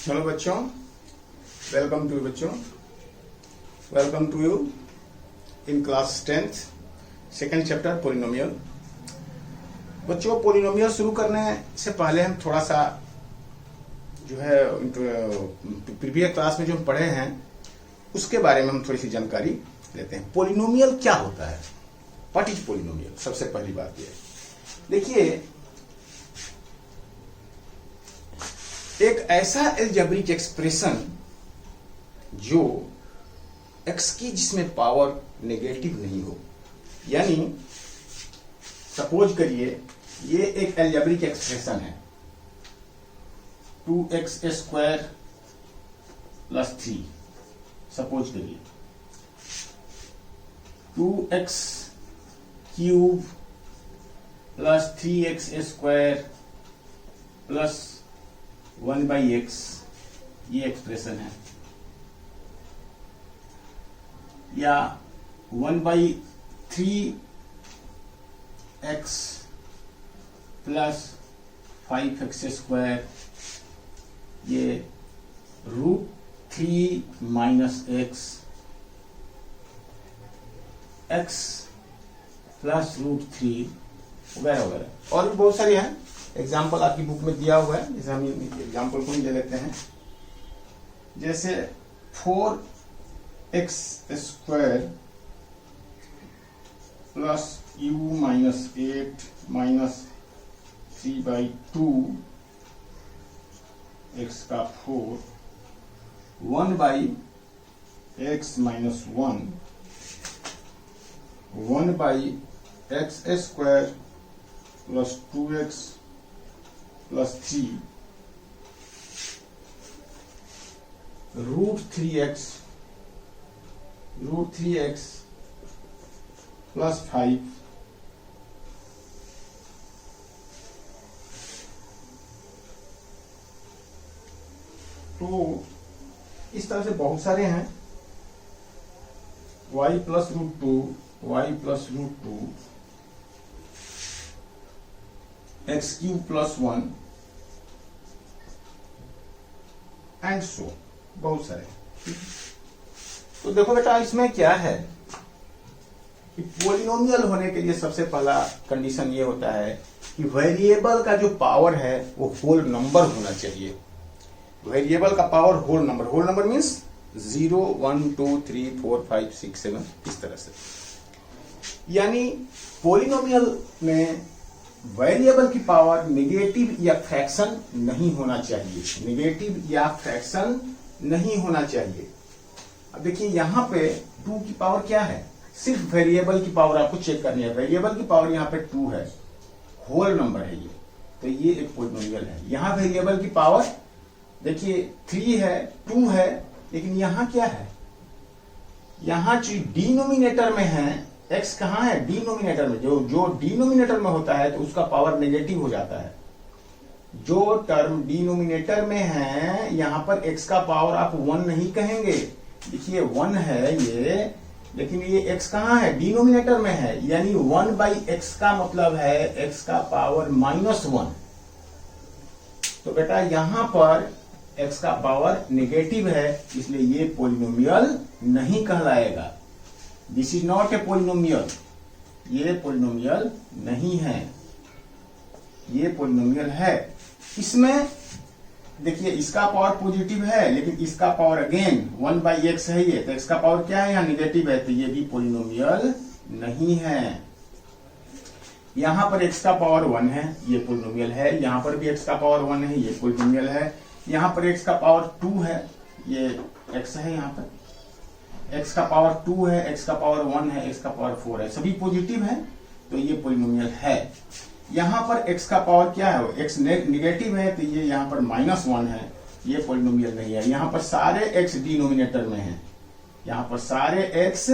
Hello बच्चों, welcome to you in class 10th second chapter polynomial. बच्चों, polynomial शुरू करने से पहले हम थोड़ा सा जो है प्रीवियस क्लास में जो हम पढ़े हैं उसके बारे में हम थोड़ी सी जानकारी लेते हैं। पोलिनोमियल क्या होता है, व्हाट इज पोलिनोमियल? सबसे पहली बात यह देखिए, एक ऐसा एल्जेब्रिक एक्सप्रेशन जो x की जिसमें पावर नेगेटिव नहीं हो, यानी सपोज करिए ये एक एल्जेब्रिक एक्सप्रेशन है 2x² + 3। सपोज करिए 2x³ + 3x² + 1/x ये एक्सप्रेशन है, या 1/3x + 5x² ये √3 - x + √3 वगैरह वगैरह, और भी बहुत सारी हैं। एग्जाम्पल आपकी बुक में दिया हुआ है, जैसे हम एग्जाम्पल को ही ले लेते हैं। जैसे 4x² + u - 8 - 3/2 x का 4 1/x - 1 1/x² + 2x + 3 √3x + 5 तो इस तरह से बहुत सारे हैं। y + √2 y + √2 x³ + 1 and so, बहुत सारे। तो देखो बेटा, इसमें क्या है कि पोलिनोमियल होने के लिए सबसे पहला कंडीशन ये होता है कि वेरिएबल का जो पावर है वो होल नंबर होना चाहिए। वेरिएबल का पावर होल नंबर मीन्स 0 1 2 3 4 5 6 7 इस तरह से। यानी पोलिनोमियल में वेरिएबल की पावर नेगेटिव या फ्रैक्शन नहीं होना चाहिए, अब देखिए यहाँ पे 2 की पावर क्या है, सिर्फ वेरिएबल की पावर आपको चेक करनी है। वेरिएबल की पावर यहाँ पे 2 है, होल नंबर है ये, तो ये एक पोलिनोमियल है। यहाँ वेरिएबल की पावर देखिए 3 है, 2 है, लेकिन यहाँ क्या है, यहाँ जो डिनोमिनेटर में है, x कहाँ है, डिनोमिनेटर में। जो डिनोमिनेटर में होता है तो उसका पावर नेगेटिव हो जाता है। जो टर्म डिनोमिनेटर में है, यहाँ पर x का पावर आप 1 नहीं कहेंगे। देखिए 1 है ये, लेकिन ये x कहाँ है, डिनोमिनेटर में है, यानी 1/x का मतलब है x का पावर -1। तो बेटा यहाँ पर x का पावर नेगेटिव है, इसलिए ये पोलिनोमियल नहीं कहलाएगा। This is not a polynomial, ये पोलिनोमियल नहीं है, ये पोलिनोमियल है। इसमें देखिए इसका पावर पॉजिटिव है, लेकिन इसका पावर अगेन 1/x है ये, तो x का पावर क्या है, यहाँ निगेटिव है, तो ये भी पोलिनोमियल नहीं है। यहाँ पर x का पावर 1 है, ये पोलिनोमियल है। यहाँ पर भी x का पावर 1 है, ये पोलिनोमियल है। यहाँ पर x का पावर 2 है, ये x है, यहाँ पर x का पावर 2 है, x का पावर 1 है, x का पावर 4 है, सभी पॉजिटिव है, तो ये पोलिनोमियल है। यहाँ पर x का पावर क्या है, x नेगेटिव है, तो ये यहाँ पर -1 है, ये पोलिनोमियल नहीं है। यहाँ पर सारे x डिनोमिनेटर में है, यहाँ पर सारे x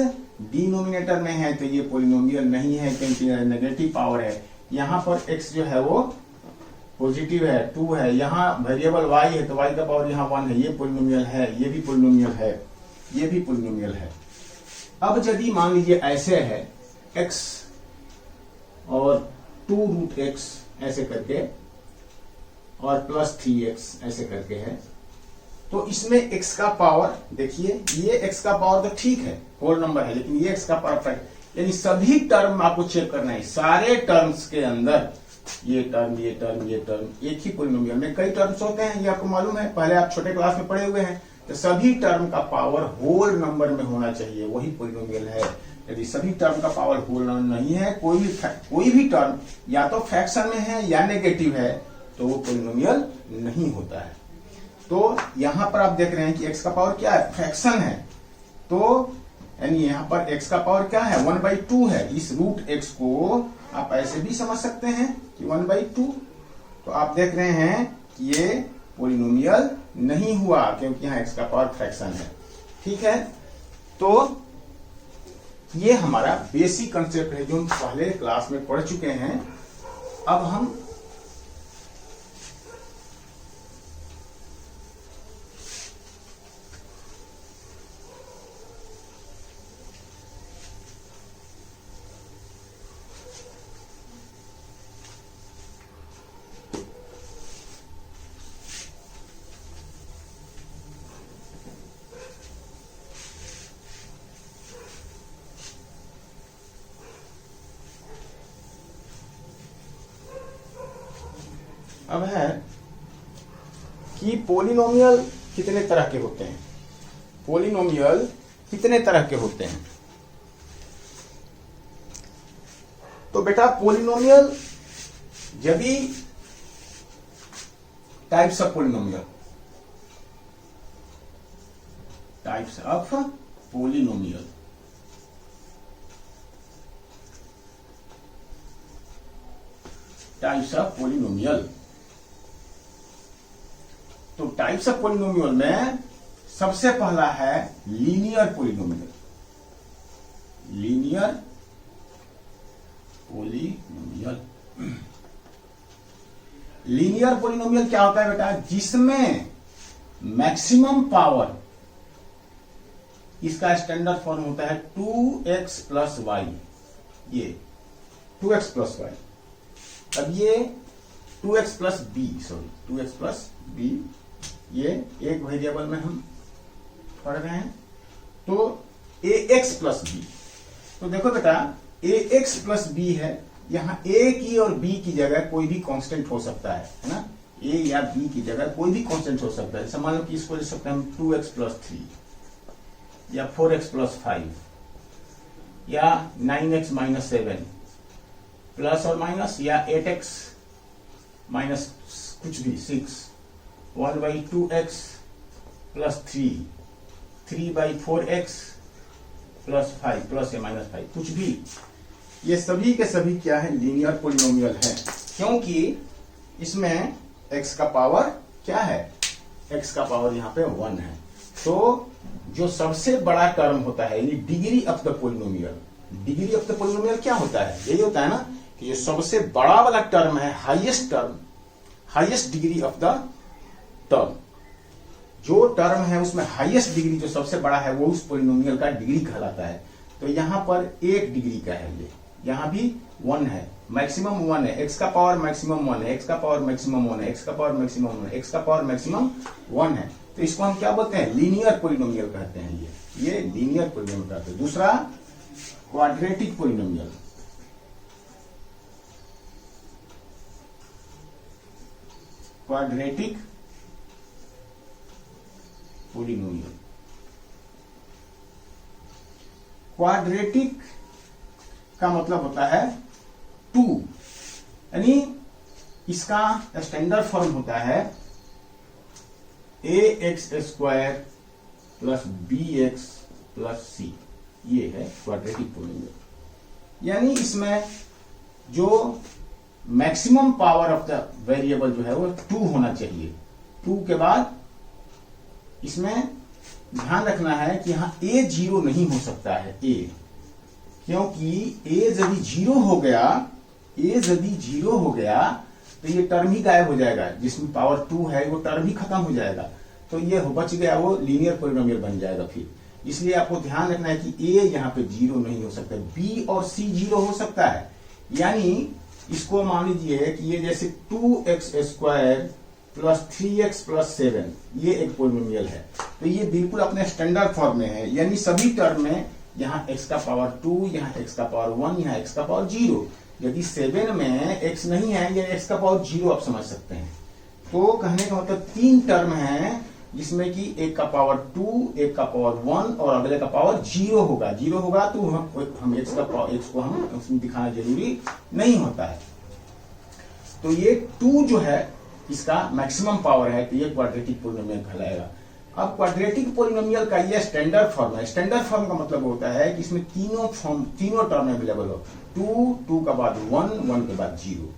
डिनोमिनेटर में है, तो ये पोलिनोमियल नहीं है, क्योंकि नेगेटिव पावर है। यहाँ पर x जो है वो पॉजिटिव है, 2 है। यहाँ वेरिएबल y है, तो y का पावर यहाँ 1 है, ये पोलिनोमियल है, ये भी पोलिनोमियल है, ये भी पोलिनोमियल है। अब यदि मान लीजिए ऐसे है x और 2√x ऐसे करके और +3x ऐसे करके है, तो इसमें x का पावर देखिए, ये x का पावर तो ठीक है, होल नंबर है, लेकिन ये x का पावर फैक्ट, यानी सभी टर्म आपको चेक करना है। सारे टर्म्स के अंदर ये टर्म, ये टर्म, ये टर्म, एक ही पॉलिनोमियल में कई टर्म्स होते हैं, ये आपको मालूम है, पहले आप छोटे क्लास में पढ़े हुए हैं। तो सभी टर्म का पावर होल नंबर में होना चाहिए, वही पॉलिनोमियल है। यदि सभी टर्म का पावर होल नंबर नहीं है, कोई भी टर्म या तो फ्रैक्शन में है या नेगेटिव है, तो वो पॉलिनोमियल नहीं होता है। तो यहां पर आप देख रहे हैं कि x का पावर क्या है, फ्रैक्शन है, तो यानी यहां पर x का पावर क्या है, 1/2 है। इस रूट x को आप ऐसे भी समझ सकते हैं कि 1/2। तो आप देख रहे हैं कि ये पॉलिनोमियल नहीं हुआ, क्योंकि यहाँ x का पावर फ्रैक्शन है। ठीक है, तो ये हमारा बेसिक कंसेप्ट है जो हम पहले क्लास में पढ़ चुके हैं। अब हम अब है कि पॉलिनोमियल कितने तरह के होते हैं। पॉलिनोमियल कितने तरह के होते हैं? तो बेटा पॉलिनोमियल जब भी types of polynomial, types of polynomial, types of polynomial. तो टाइप्स ऑफ पॉलिनोमियल में सबसे पहला है linear polynomial. Linear polynomial, linear polynomial क्या होता है बेटा, जिसमें मैक्सिमम पावर, इसका स्टैंडर्ड फॉर्म होता है 2x प्लस वाई। ये 2x प्लस वाई, अब ये 2x plus B, sorry 2x plus B, ये एक वेरिएबल में हम पढ़ रहे हैं। तो ax प्लस बी, तो देखो बेटा ax प्लस बी है, यहां a की और b की जगह कोई भी कांस्टेंट हो सकता है ना, a या b की जगह कोई भी कांस्टेंट हो सकता है। जैसे मान लो कि इसको ले सकते हैं हम 2x प्लस 3 या 4x प्लस 5 या 9x माइनस 7 प्लस और माइनस, या 8x माइनस कुछ भी 6, 1/2x plus 3/4x plus 5 plus या माइनस 5, कुछ भी। ये सभी के सभी क्या है, लीनियर पॉलिनोमियल है, क्योंकि इसमें x का पावर क्या है, x का पावर यहाँ पे 1 है। तो जो सबसे बड़ा टर्म होता है, यानी degree of the polynomial, degree of the polynomial क्या होता है, यही होता है ना कि ये सबसे बड़ा वाला टर्म है, highest term, highest degree of the term. जो टर्म है उसमें हाईएस्ट डिग्री जो सबसे बड़ा है वो उस पॉलिनोमियल का डिग्री कहलाता है। तो यहां पर 1 डिग्री का है, ये यहां भी 1 है, मैक्सिमम 1 है, x का पावर मैक्सिमम 1 है, x का पावर मैक्सिमम 1 है, x का पावर मैक्सिमम 1 है, x का पावर मैक्सिमम 1 है। तो इसको हम क्या बोलते हैं, लीनियर पॉलिनोमियल कहते हैं। ये लीनियर पॉलिनोमियल कहते हैं। दूसरा quadratic polynomial, quadratic polynomial. Quadratic का मतलब होता है 2, यानी इसका स्टैंडर्ड फॉर्म होता है ax² plus bx plus c। ये है क्वाड्रेटिक पॉलिनोमियल, यानी इसमें जो maximum power of the variable जो है वो 2 होना चाहिए। 2 के बाद इसमें ध्यान रखना है कि यहां a 0 नहीं हो सकता है, a, क्योंकि a यदि 0 हो गया, a यदि 0 हो गया तो ये टर्म ही गायब हो जाएगा, जिसमें पावर 2 है वो टर्म ही खत्म हो जाएगा। तो ये बच गया, वो लीनियर पॉलिनोमियल बन जाएगा फिर। इसलिए आपको ध्यान रखना है कि a यहाँ पे 0 नहीं हो सकता, b और c 0 हो सकता है। यानी इसको मान लीजिए कि ये जैसे 2x² प्लस 3x प्लस 7 ये एक पोलिनोमियल है। तो ये बिल्कुल अपने स्टैंडर्ड फॉर्म में है, यानी सभी टर्म में यहाँ x का पावर 2, यहाँ x का पावर 1, यहाँ x का पावर 0। यदि 7 में x नहीं है या x का पावर 0 आप समझ सकते हैं। तो कहने का मतलब 3 टर्म है जिसमें कि एक का पावर 2, एक का पावर 1 और अगले का पावर 0 होगा। 0 होगा तो हम x को हम उसमें दिखाना जरूरी नहीं होता है। तो ये 2 जो है इसका मैक्सिमम पावर है, तो ये क्वाड्रेटिक पोलिनोमियल कहलाएगा। अब क्वाड्रेटिक पोलिनोमियल का ये स्टैंडर्ड फॉर्म है। स्टैंडर्ड फॉर्म का मतलब होता है कि इसमें तीनों टर्म अवेलेबल हो, 2 के बाद 1, 1 के बाद 0।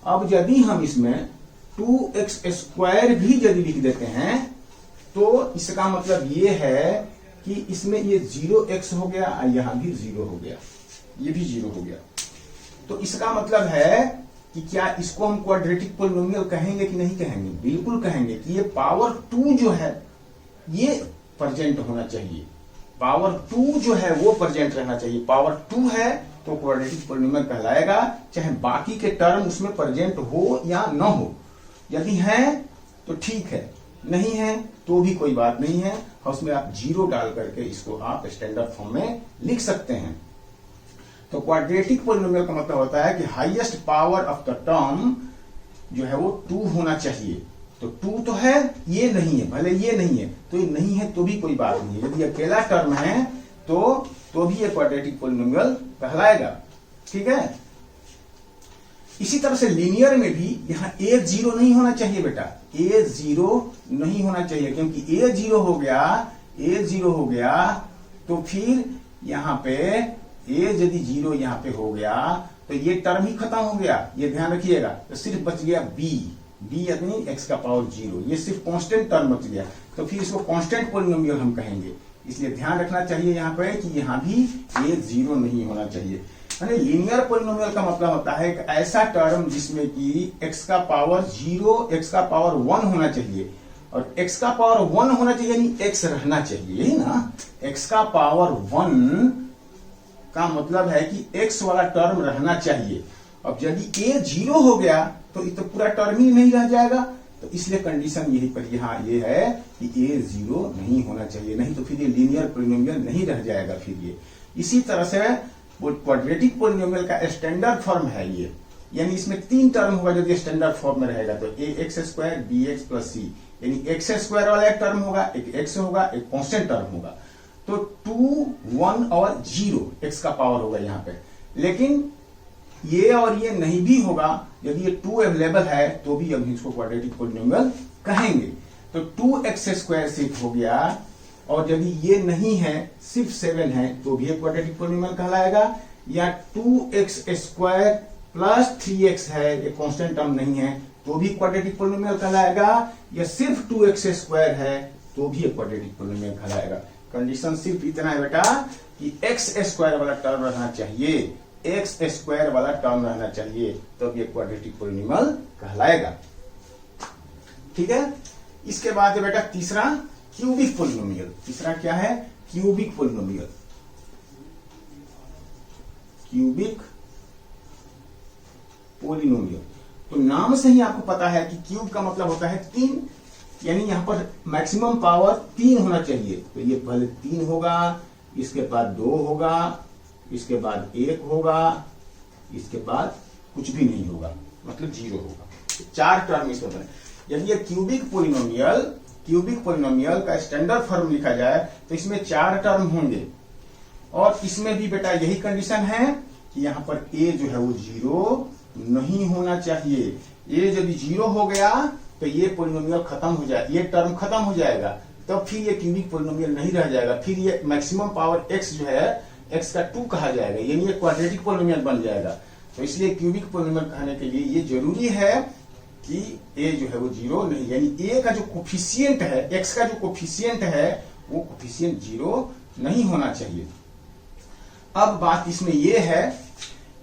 अब यदि हम इसमें 2x² भी यदि लिख देते हैं तो इसका मतलब ये है कि इसमें ये 0x हो गया, यहां भी 0 हो गया, ये भी 0 हो गया। तो इसका मतलब है कि क्या इसको हम क्वाड्रेटिक पोलिनोमियल कहेंगे कि नहीं कहेंगे? बिल्कुल कहेंगे कि ये पावर 2 जो है ये प्रेजेंट होना चाहिए। पावर 2 जो है वो प्रेजेंट रहना चाहिए। पावर 2 है तो क्वाड्रेटिक पोलिनोमियल कहलाएगा, चाहे बाकी के टर्म उसमें प्रेजेंट हो या न हो। यदि है तो ठीक है, नहीं है तो भी कोई बात नहीं है, उसमें आप 0 डाल करके इसको आप स्टैंडर्ड फॉर्म में लिख सकते हैं। तो क्वाड्रेटिक पोलिनोमियल का मतलब होता है कि highest power of the term जो है वो 2 होना चाहिए। तो 2 तो है, ये नहीं है, भले ये नहीं है तो ये नहीं है तो भी कोई बात नहीं है। यदि अकेला टर्म है तो भी ये क्वाड्रेटिक पोलिनोमियल कहलाएगा। ठीक है। इसी तरह से लीनियर में भी यहाँ a 0 नहीं होना चाहिए बेटा, a 0 नहीं होना चाहिए, क्योंकि a 0 हो गया तो फिर यहाँ पे a यदि 0 यहाँ पे हो गया तो ये टर्म ही खत्म हो गया, ये ध्यान रखिएगा। तो सिर्फ बच गया b यानी x का पावर 0, ये सिर्फ कांस्टेंट टर्म बच गया। तो फिर इसको कांस्टेंट पोलिनोमियल हम कहेंगे। इसलिए ध्यान रखना चाहिए यहाँ पे कि यहाँ भी a 0 नहीं होना चाहिए। लीनियर पोलिनोमियल का मतलब होता है एक ऐसा टर्म जिसमें कि x का पावर 0, x का पावर 1 होना चाहिए, और x का पावर 1 होना चाहिए यानी x रहना चाहिए, यही ना। x का पावर 1 का मतलब है कि x वाला टर्म रहना चाहिए। अब यदि a 0 हो गया तो ये तो पूरा टर्म ही नहीं रह जाएगा। तो इसलिए कंडीशन यही पर यहाँ ये है कि a 0 नहीं होना चाहिए, नहीं तो फिर ये लीनियर पोलिनोमियल नहीं रह जाएगा फिर ये। इसी तरह से वो क्वाड्रेटिक पोलिनोमियल का स्टैंडर्ड फॉर्म है ये, यानी इसमें 3 टर्म होगा। यदि स्टैंडर्ड फॉर्म में रहेगा तो ax² bx प्लस c, यानी x² वाला एक टर्म होगा, एक x होगा, एक कांस्टेंट टर्म होगा। तो 2, 1 और 0 x का पावर होगा यहाँ पे। लेकिन ये और ये नहीं भी होगा, यदि ये 2 अवेलेबल है तो भी हम इसको क्वाड्रेटिक पोलिनोमियल कहेंगे। तो 2x² सिर्फ हो गया, और यदि ये नहीं है सिर्फ 7 है तो भी क्वाड्रेटिक पोलिनोमियल कहलाएगा। या 2x² प्लस 3x है, ये कांस्टेंट टर्म नहीं है तो भी क्वाड्रेटिक पोलिनोमियल कहलाएगा। या सिर्फ 2x² है तो भी क्वाड्रेटिक पोलिनोमियल कहलाएगा। कंडीशन सिर्फ इतना है बेटा कि x² वाला टर्म रहना चाहिए, x² वाला टर्म रहना चाहिए, तो ये क्वाड्रेटिक पोलिनोमियल कहलाएगा। ठीक है। इसके बाद है बेटा तीसरा क्यूबिक पोलिनोमियल। तीसरा क्या है? Cubic polynomial. क्यूबिक पोलिनोमियल, तो नाम से ही आपको पता है कि क्यूब का मतलब होता है 3, यानी यहां पर मैक्सिमम पावर 3 होना चाहिए। तो ये पहले 3 होगा, इसके बाद 2 होगा, इसके बाद 1 होगा, इसके बाद कुछ भी नहीं होगा, मतलब 0 होगा। 4 टर्म इसमें बने। यदि ये क्यूबिक पोलिनोमियल का स्टैंडर्ड फॉर्म लिखा जाए तो इसमें 4 टर्म होंगे, और इसमें भी बेटा यही कंडीशन है कि यहां पर a जो है वो 0 नहीं होना चाहिए। a यदि 0 हो गया तो ये पोलिनोमियल खत्म हो जाए, ये टर्म खत्म हो जाएगा, तो फिर ये क्यूबिक पोलिनोमियल नहीं रह जाएगा। फिर ये मैक्सिमम पावर x जो है x का 2 कहा जाएगा, यानी ये क्वाड्रेटिक पोलिनोमियल बन जाएगा। तो इसलिए क्यूबिक पोलिनोमियल कहने के लिए ये जरूरी है कि a जो है वो 0 नहीं, यानी a का जो कोफिशिएंट है, x का जो कोफिशिएंट है वो कोफिशिएंट 0 नहीं होना चाहिए। अब बात इसमें ये है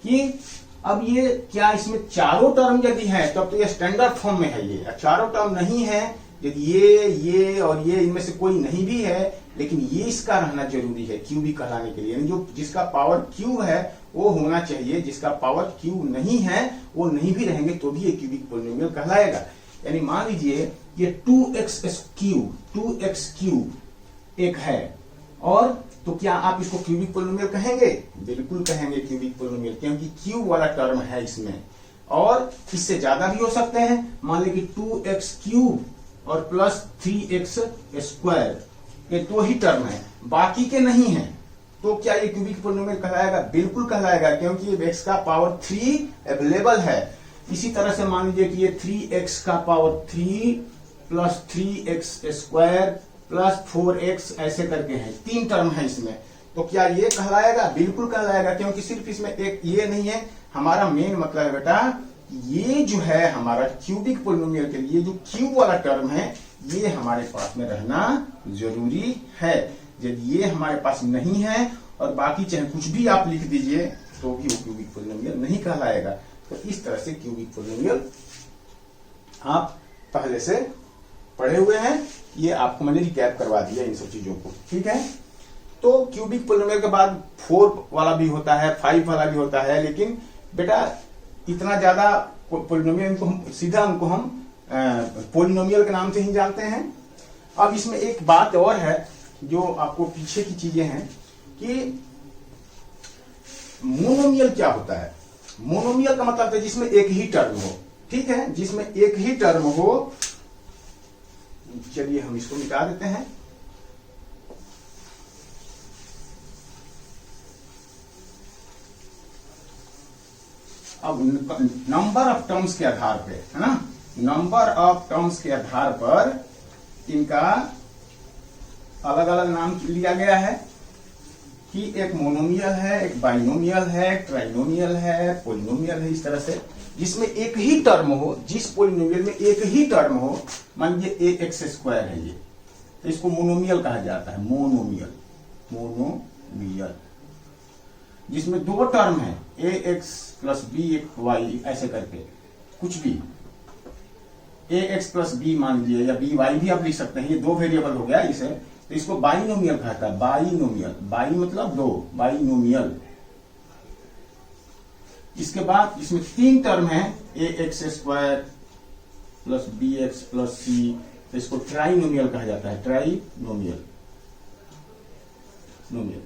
कि अब ये क्या इसमें चारों टर्म यदि है तब तो ये स्टैंडर्ड फॉर्म में है। ये चारों टर्म नहीं है, यदि ये और ये इनमें से कोई नहीं भी है, लेकिन ये इसका रहना जरूरी है क्यूबिक कहलाने के लिए, यानी जो जिसका पावर क्यू है वो होना चाहिए, जिसका पावर क्यू नहीं है वो नहीं भी रहेंगे तो भी ये क्यूबिक पोलिनोमियल कहलाएगा। यानी मान लीजिए ये 2x क्यूब एक है, और तो क्या आप इसको क्यूबिक पोलिनोमियल कहेंगे? बिल्कुल कहेंगे क्यूबिक पोलिनोमियल, क्योंकि क्यूब वाला टर्म है इसमें, और इससे ज्यादा भी हो सकते हैं। मान लीजिए 2x क्यूब और प्लस 3x स्क्वायर, ये दो ही टर्म है, बाकी के नहीं है, तो क्या ये क्यूबिक पोलिनोमियल कहलाएगा? बिल्कुल कहलाएगा, क्योंकि ये x का पावर 3 अवेलेबल है। इसी तरह से मान लीजिए कि ये 3x का power 3 plus 3x square plus 4x ऐसे करके है, तीन टर्म है इसमें, तो क्या ये कहलाएगा? बिल्कुल कहलाएगा, क्योंकि सिर्फ इसमें एक ये नहीं है। हमारा मेन मतलब है बेटा, ये जो है हमारा क्यूबिक पोलिनोमियल के लिए जो क्यूब वाला टर्म है, ये हमारे पास में रहना जरूरी है। यदि ये हमारे पास नहीं है और बाकी चाहे कुछ भी आप लिख दीजिए, तो भी वो क्यूबिक पोलिनोमियल नहीं कहलाएगा। तो इस तरह से क्यूबिक पोलिनोमियल आप पहले से पढ़े हुए हैं, ये आपको मैंने रिकैप करवा दिया इन सब चीजों को, ठीक है। तो क्यूबिक पोलिनोमियल के बाद 4 वाला भी होता है, 5 वाला भी होता है, लेकिन बेटा इतना ज्यादा पोलिनोमियल को हम सीधा उनको हम पोलिनोमियल के नाम से ही जानते हैं। अब इसमें एक बात और है जो आपको पीछे की चीजें हैं कि मोनोमियल क्या होता है। मोनोमियल का मतलब है जिसमें एक ही टर्म हो, ठीक है, जिसमें एक ही टर्म हो। चलिए हम इसको मिटा देते हैं। अब नंबर ऑफ टर्म्स के आधार पे, है ना, नंबर ऑफ टर्म्स के आधार पर इनका अलग अलग नाम लिया गया है कि एक मोनोमियल है, एक बाइनोमियल है, ट्राइनोमियल है, पोलिनोमियल है। इस तरह से जिसमें एक ही टर्म हो, जिस पोलिनोमियल में एक ही टर्म हो, मान लीजिए ax स्क्वायर है ये, तो इसको मोनोमियल कहा जाता है। मोनोमियल, मोनोमियल जिसमें दो टर्म है, ax प्लस by ऐसे करके कुछ भी, ax प्लस b मान लीजिए, या by भी आप लिख सकते हैं, ये दो वेरिएबल हो गया इसे, तो इसको बाइनोमियल कहता है। बाइनोमियल, बाई मतलब दो, बाइनोमियल। इसके बाद इसमें तीन टर्म है, ax square plus bx plus c, तो इसको ट्राइनोमियल कहा जाता है। ट्राइनोमियल, नोमियल।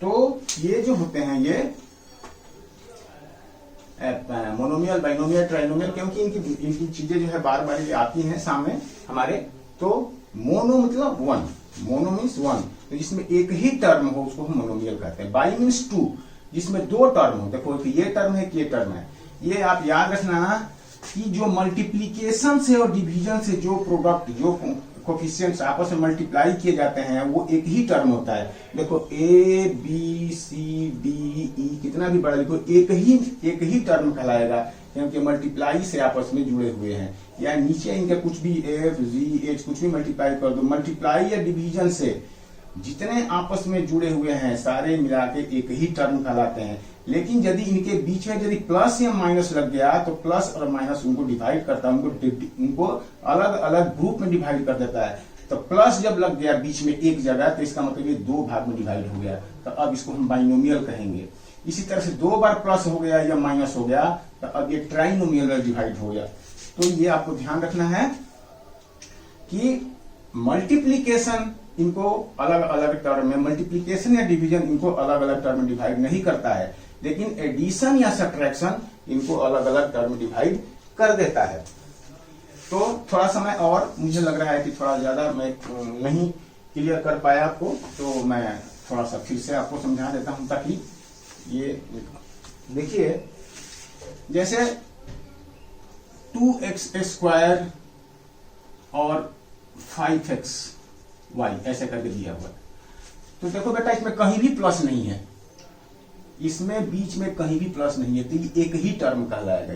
तो ये जो होते हैं ये मोनोमियल, बाइनोमियल, ट्राइनोमियल, क्योंकि इनकी चीजें जो है बार बार ये आती हैं सामने हमारे। तो मोनो मतलब वन, मोनो मीन्स वन, तो जिसमें एक ही टर्म हो उसको हम मोनोमियल कहते हैं। बाई मीन्स टू, जिसमें दो टर्म हो। देखो ये टर्म है कि ये टर्म है, ये आप याद रखना कि जो मल्टीप्लीकेशन से और डिवीजन से जो प्रोडक्ट, जो कोफिशिएंट्स आपस में मल्टीप्लाई किए जाते हैं, वो एक ही टर्म होता है। देखो a b c d e कितना भी बड़ा लिखो, एक ही टर्म कहलाएगा, क्योंकि मल्टीप्लाई से आपस में जुड़े हुए हैं। या नीचे इनका कुछ भी f g h कुछ भी मल्टीप्लाई कर दो, मल्टीप्लाई या डिवीजन से जितने आपस में जुड़े हुए हैं सारे मिला के एक ही टर्म कहलाते हैं। लेकिन यदि इनके बीच में यदि प्लस या माइनस लग गया, तो प्लस और माइनस उनको डिवाइड करता है, उनको अलग अलग ग्रुप में डिवाइड कर देता है। तो प्लस जब लग गया बीच में एक जगह, तो इसका मतलब ये दो भाग में डिवाइड हो गया, तो अब इसको हम बाइनोमियल कहेंगे। इसी तरह से दो बार प्लस हो गया या माइनस हो गया, तो अब ये ट्राइनोमियल डिवाइड हो गया। तो ये आपको ध्यान रखना है कि मल्टीप्लीकेशन इनको अलग अलग टर्म में, मल्टीप्लीकेशन या डिवीजन इनको अलग अलग टर्म में डिवाइड नहीं करता है, लेकिन एडिशन या सब्ट्रैक्शन इनको अलग अलग टर्म में डिवाइड कर देता है। तो थोड़ा समय और मुझे लग रहा है कि थोड़ा ज्यादा मैं नहीं क्लियर कर पाया आपको, तो मैं थोड़ा सा फिर से आपको समझा देता हूं, ताकि ये देखिए जैसे 2x स्क्वायर और 5xy ऐसे करके दिया हुआ है। तो देखो बेटा इसमें कहीं भी प्लस नहीं है, इसमें बीच में कहीं भी प्लस नहीं है, तो ये एक ही टर्म कहलाएगा।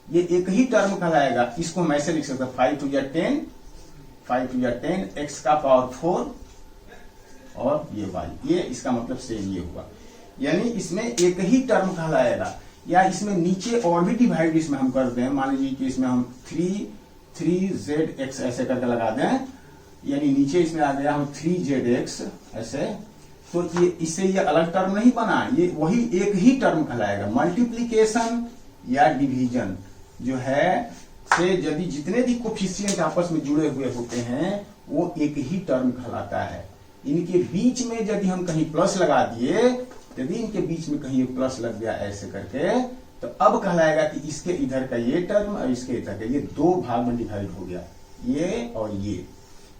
ये एक ही टर्म कहलाएगा। इसको हम ऐसे लिख सकते हैं 5 to 10, 5 to 10 x का पावर 4 और ये y, ये इसका मतलब सेम ये हुआ। यानी इसमें एक ही टर्म कहलाएगा। या इसमें नीचे और भी डिवाइड इसमें हम कर दें, मान लीजिए कि इसमें हम 3zx ऐसे करके लगा दें, यानी नीचे इसमें आ गया हम 3zx ऐसे, तो ये इससे ये अलग टर्म नहीं बना, ये वही एक ही टर्म कहलाएगा। मल्टीप्लीकेशन या डिवीजन जो है से यदि जितने भी कोफिशिएंट आपस में जुड़े हुए होते हैं वो एक ही टर्म कहलाता है। इनके बीच में यदि हम कहीं प्लस लगा दिए, यदि इनके बीच में कहीं प्लस लग गया ऐसे करके, तो अब कहलाएगा कि इसके इधर का ये टर्म और इसके इधर का ये दो भाग में डिवाइड हो गया, ये और ये।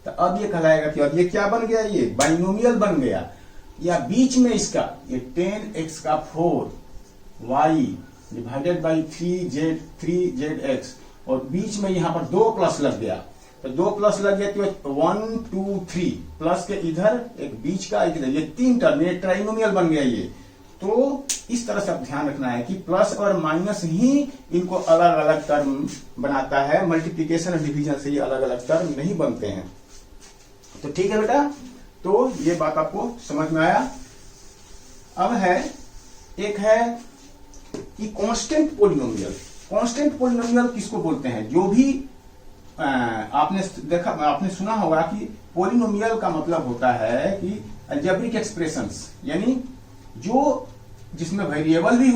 तो अब ये कहलाएगा कि अब ये क्या बन गया, ये बाइनोमियल बन गया। या बीच में इसका ये 10x का 4y डिवाइडेड बाई 3z3zx, और बीच में यहां पर 2 प्लस लग गया, तो 2 प्लस लग गया तो 1 2 3 प्लस के इधर एक बीच का एक इधर, ये 3 टर्म, ये ट्राइनोमियल बन गया ये। तो इस तरह से आप ध्यान रखना है कि प्लस और माइनस ही इनको अलग अलग टर्म बनाता है, मल्टीप्लीकेशन और डिवीजन से ये अलग अलग टर्म नहीं बनते हैं। तो ठीक है बेटा, तो ये बात आपको समझ में आया। अब है एक है कि कांस्टेंट पोलिनोमियल। कांस्टेंट पोलिनोमियल किसको बोलते हैं? जो भी आपने देखा, आपने सुना होगा कि पोलिनोमियल का मतलब होता है कि अलजेब्रिक एक्सप्रेशंस, यानी जो जिसमें वेरिएबल भी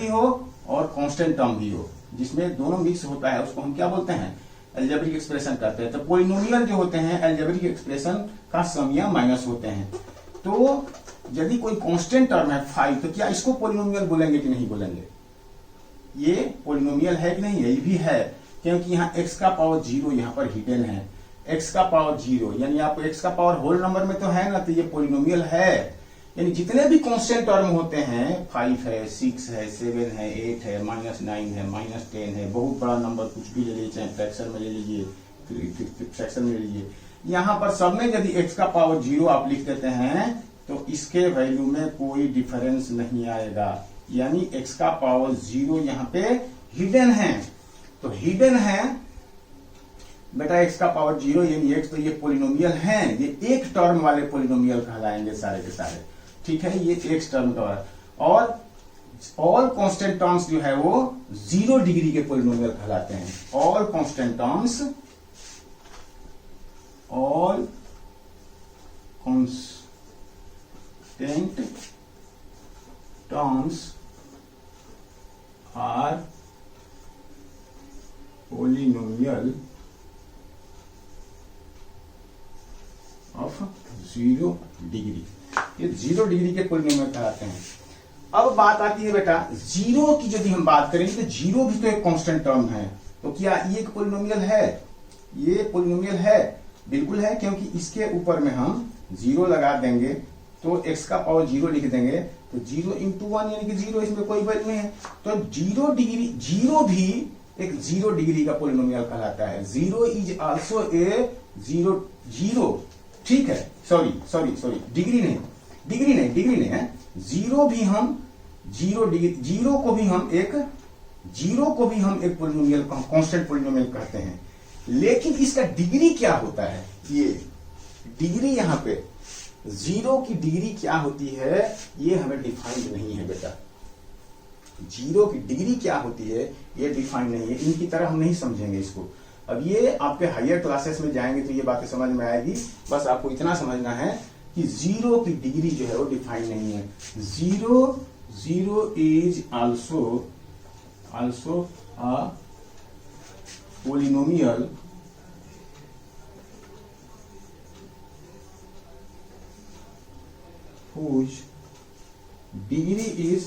हो और कांस्टेंट टर्म भी हो, जिसमें दोनों मिक्स होता है, उसको हम क्या बोलते हैं? अलजेब्रिक एक्सप्रेशन करते हैं। तो पोलिनोमियल जो होते हैं अलजेब्रिक एक्सप्रेशन का सम या माइनस होते हैं। तो यदि कोई कांस्टेंट टर्म है 5, तो क्या इसको पोलिनोमियल बोलेंगे कि नहीं बोलेंगे? ये पोलिनोमियल है कि नहीं? यही भी है, क्योंकि यहाँ x का पावर 0 यहाँ पर हिडन है। x का पावर 0 यानी आपको x का पावर होल नंबर में तो है ना, तो ये पोलिनोमियल है। यानी जितने भी कांस्टेंट टर्म होते हैं, 5 है, 6 है, 7 है, 8 है, -9 है, -10 है, बहुत बड़ा नंबर कुछ भी ले लीजिए, चाहे फ्रैक्शन में ले लीजिए, फ्रैक्शन में ले लीजिए, यहाँ पर सब में यदि x का पावर 0 आप लिख देते हैं तो इसके वैल्यू में कोई डिफरेंस नहीं आएगा। यानी x का पावर 0 यहाँ पे हिडन है। तो हिडन है बेटा x का पावर 0 यानी x, तो ये पोलिनोमियल हैं, ये एक टर्म वाले पोलिनोमियल कहलाएंगे सारे के सारे। ठीक है, ये एक टर्म का। और ऑल कांस्टेंट टर्म्स जो है वो 0 डिग्री के पोलिनोमियल कहलाते हैं। All constant terms are polynomial of 0 degree. ये 0 डिग्री के पोलिनोमियल कहलाते हैं। अब बात आती है बेटा 0 की, यदि हम बात करें तो 0 भी तो एक कांस्टेंट टर्म है, तो क्या ये एक पोलिनोमियल है? ये पोलिनोमियल है, बिल्कुल है, क्योंकि इसके ऊपर में हम 0 लगा देंगे तो x का पावर 0 लिख देंगे, तो 0 इंटू 1 यानी कि 0, इसमें कोई वैल्यू नहीं है। तो 0 डिग्री, 0 भी एक 0 डिग्री का पोलिनोमियल कहलाता है। 0 इज आल्सो ए 0, ठीक है, सॉरी, डिग्री नहीं है। 0 भी हम 0 डिग्री, 0 को भी हम एक पोलिनोमियल, कांस्टेंट पोलिनोमियल कहते हैं। लेकिन इसका डिग्री क्या होता है? ये डिग्री यहाँ पे 0 की डिग्री क्या होती है ये हमें डिफाइंड नहीं है बेटा। 0 की डिग्री क्या होती है ये डिफाइंड नहीं है, इनकी तरह हम नहीं समझेंगे इसको। अब ये आपके हायर क्लासेस में जाएंगे तो ये बातें समझ में आएगी। बस आपको इतना समझना है कि 0 की डिग्री जो है वो डिफाइंड नहीं है। 0 is also a polynomial whose degree is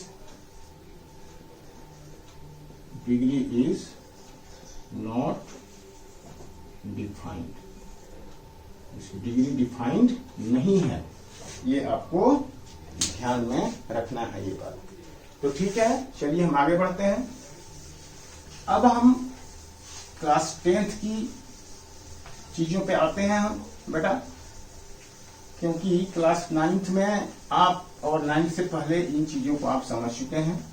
not defined। इसकी डिग्री डिफाइंड नहीं है, ये आपको ध्यान में रखना है ये बात। तो ठीक है, चलिए हम आगे बढ़ते हैं। अब हम क्लास 10th की चीजों पे आते हैं हम बेटा, क्योंकि क्लास 9th में आप और 9th से पहले इन चीजों को आप समझ चुके हैं।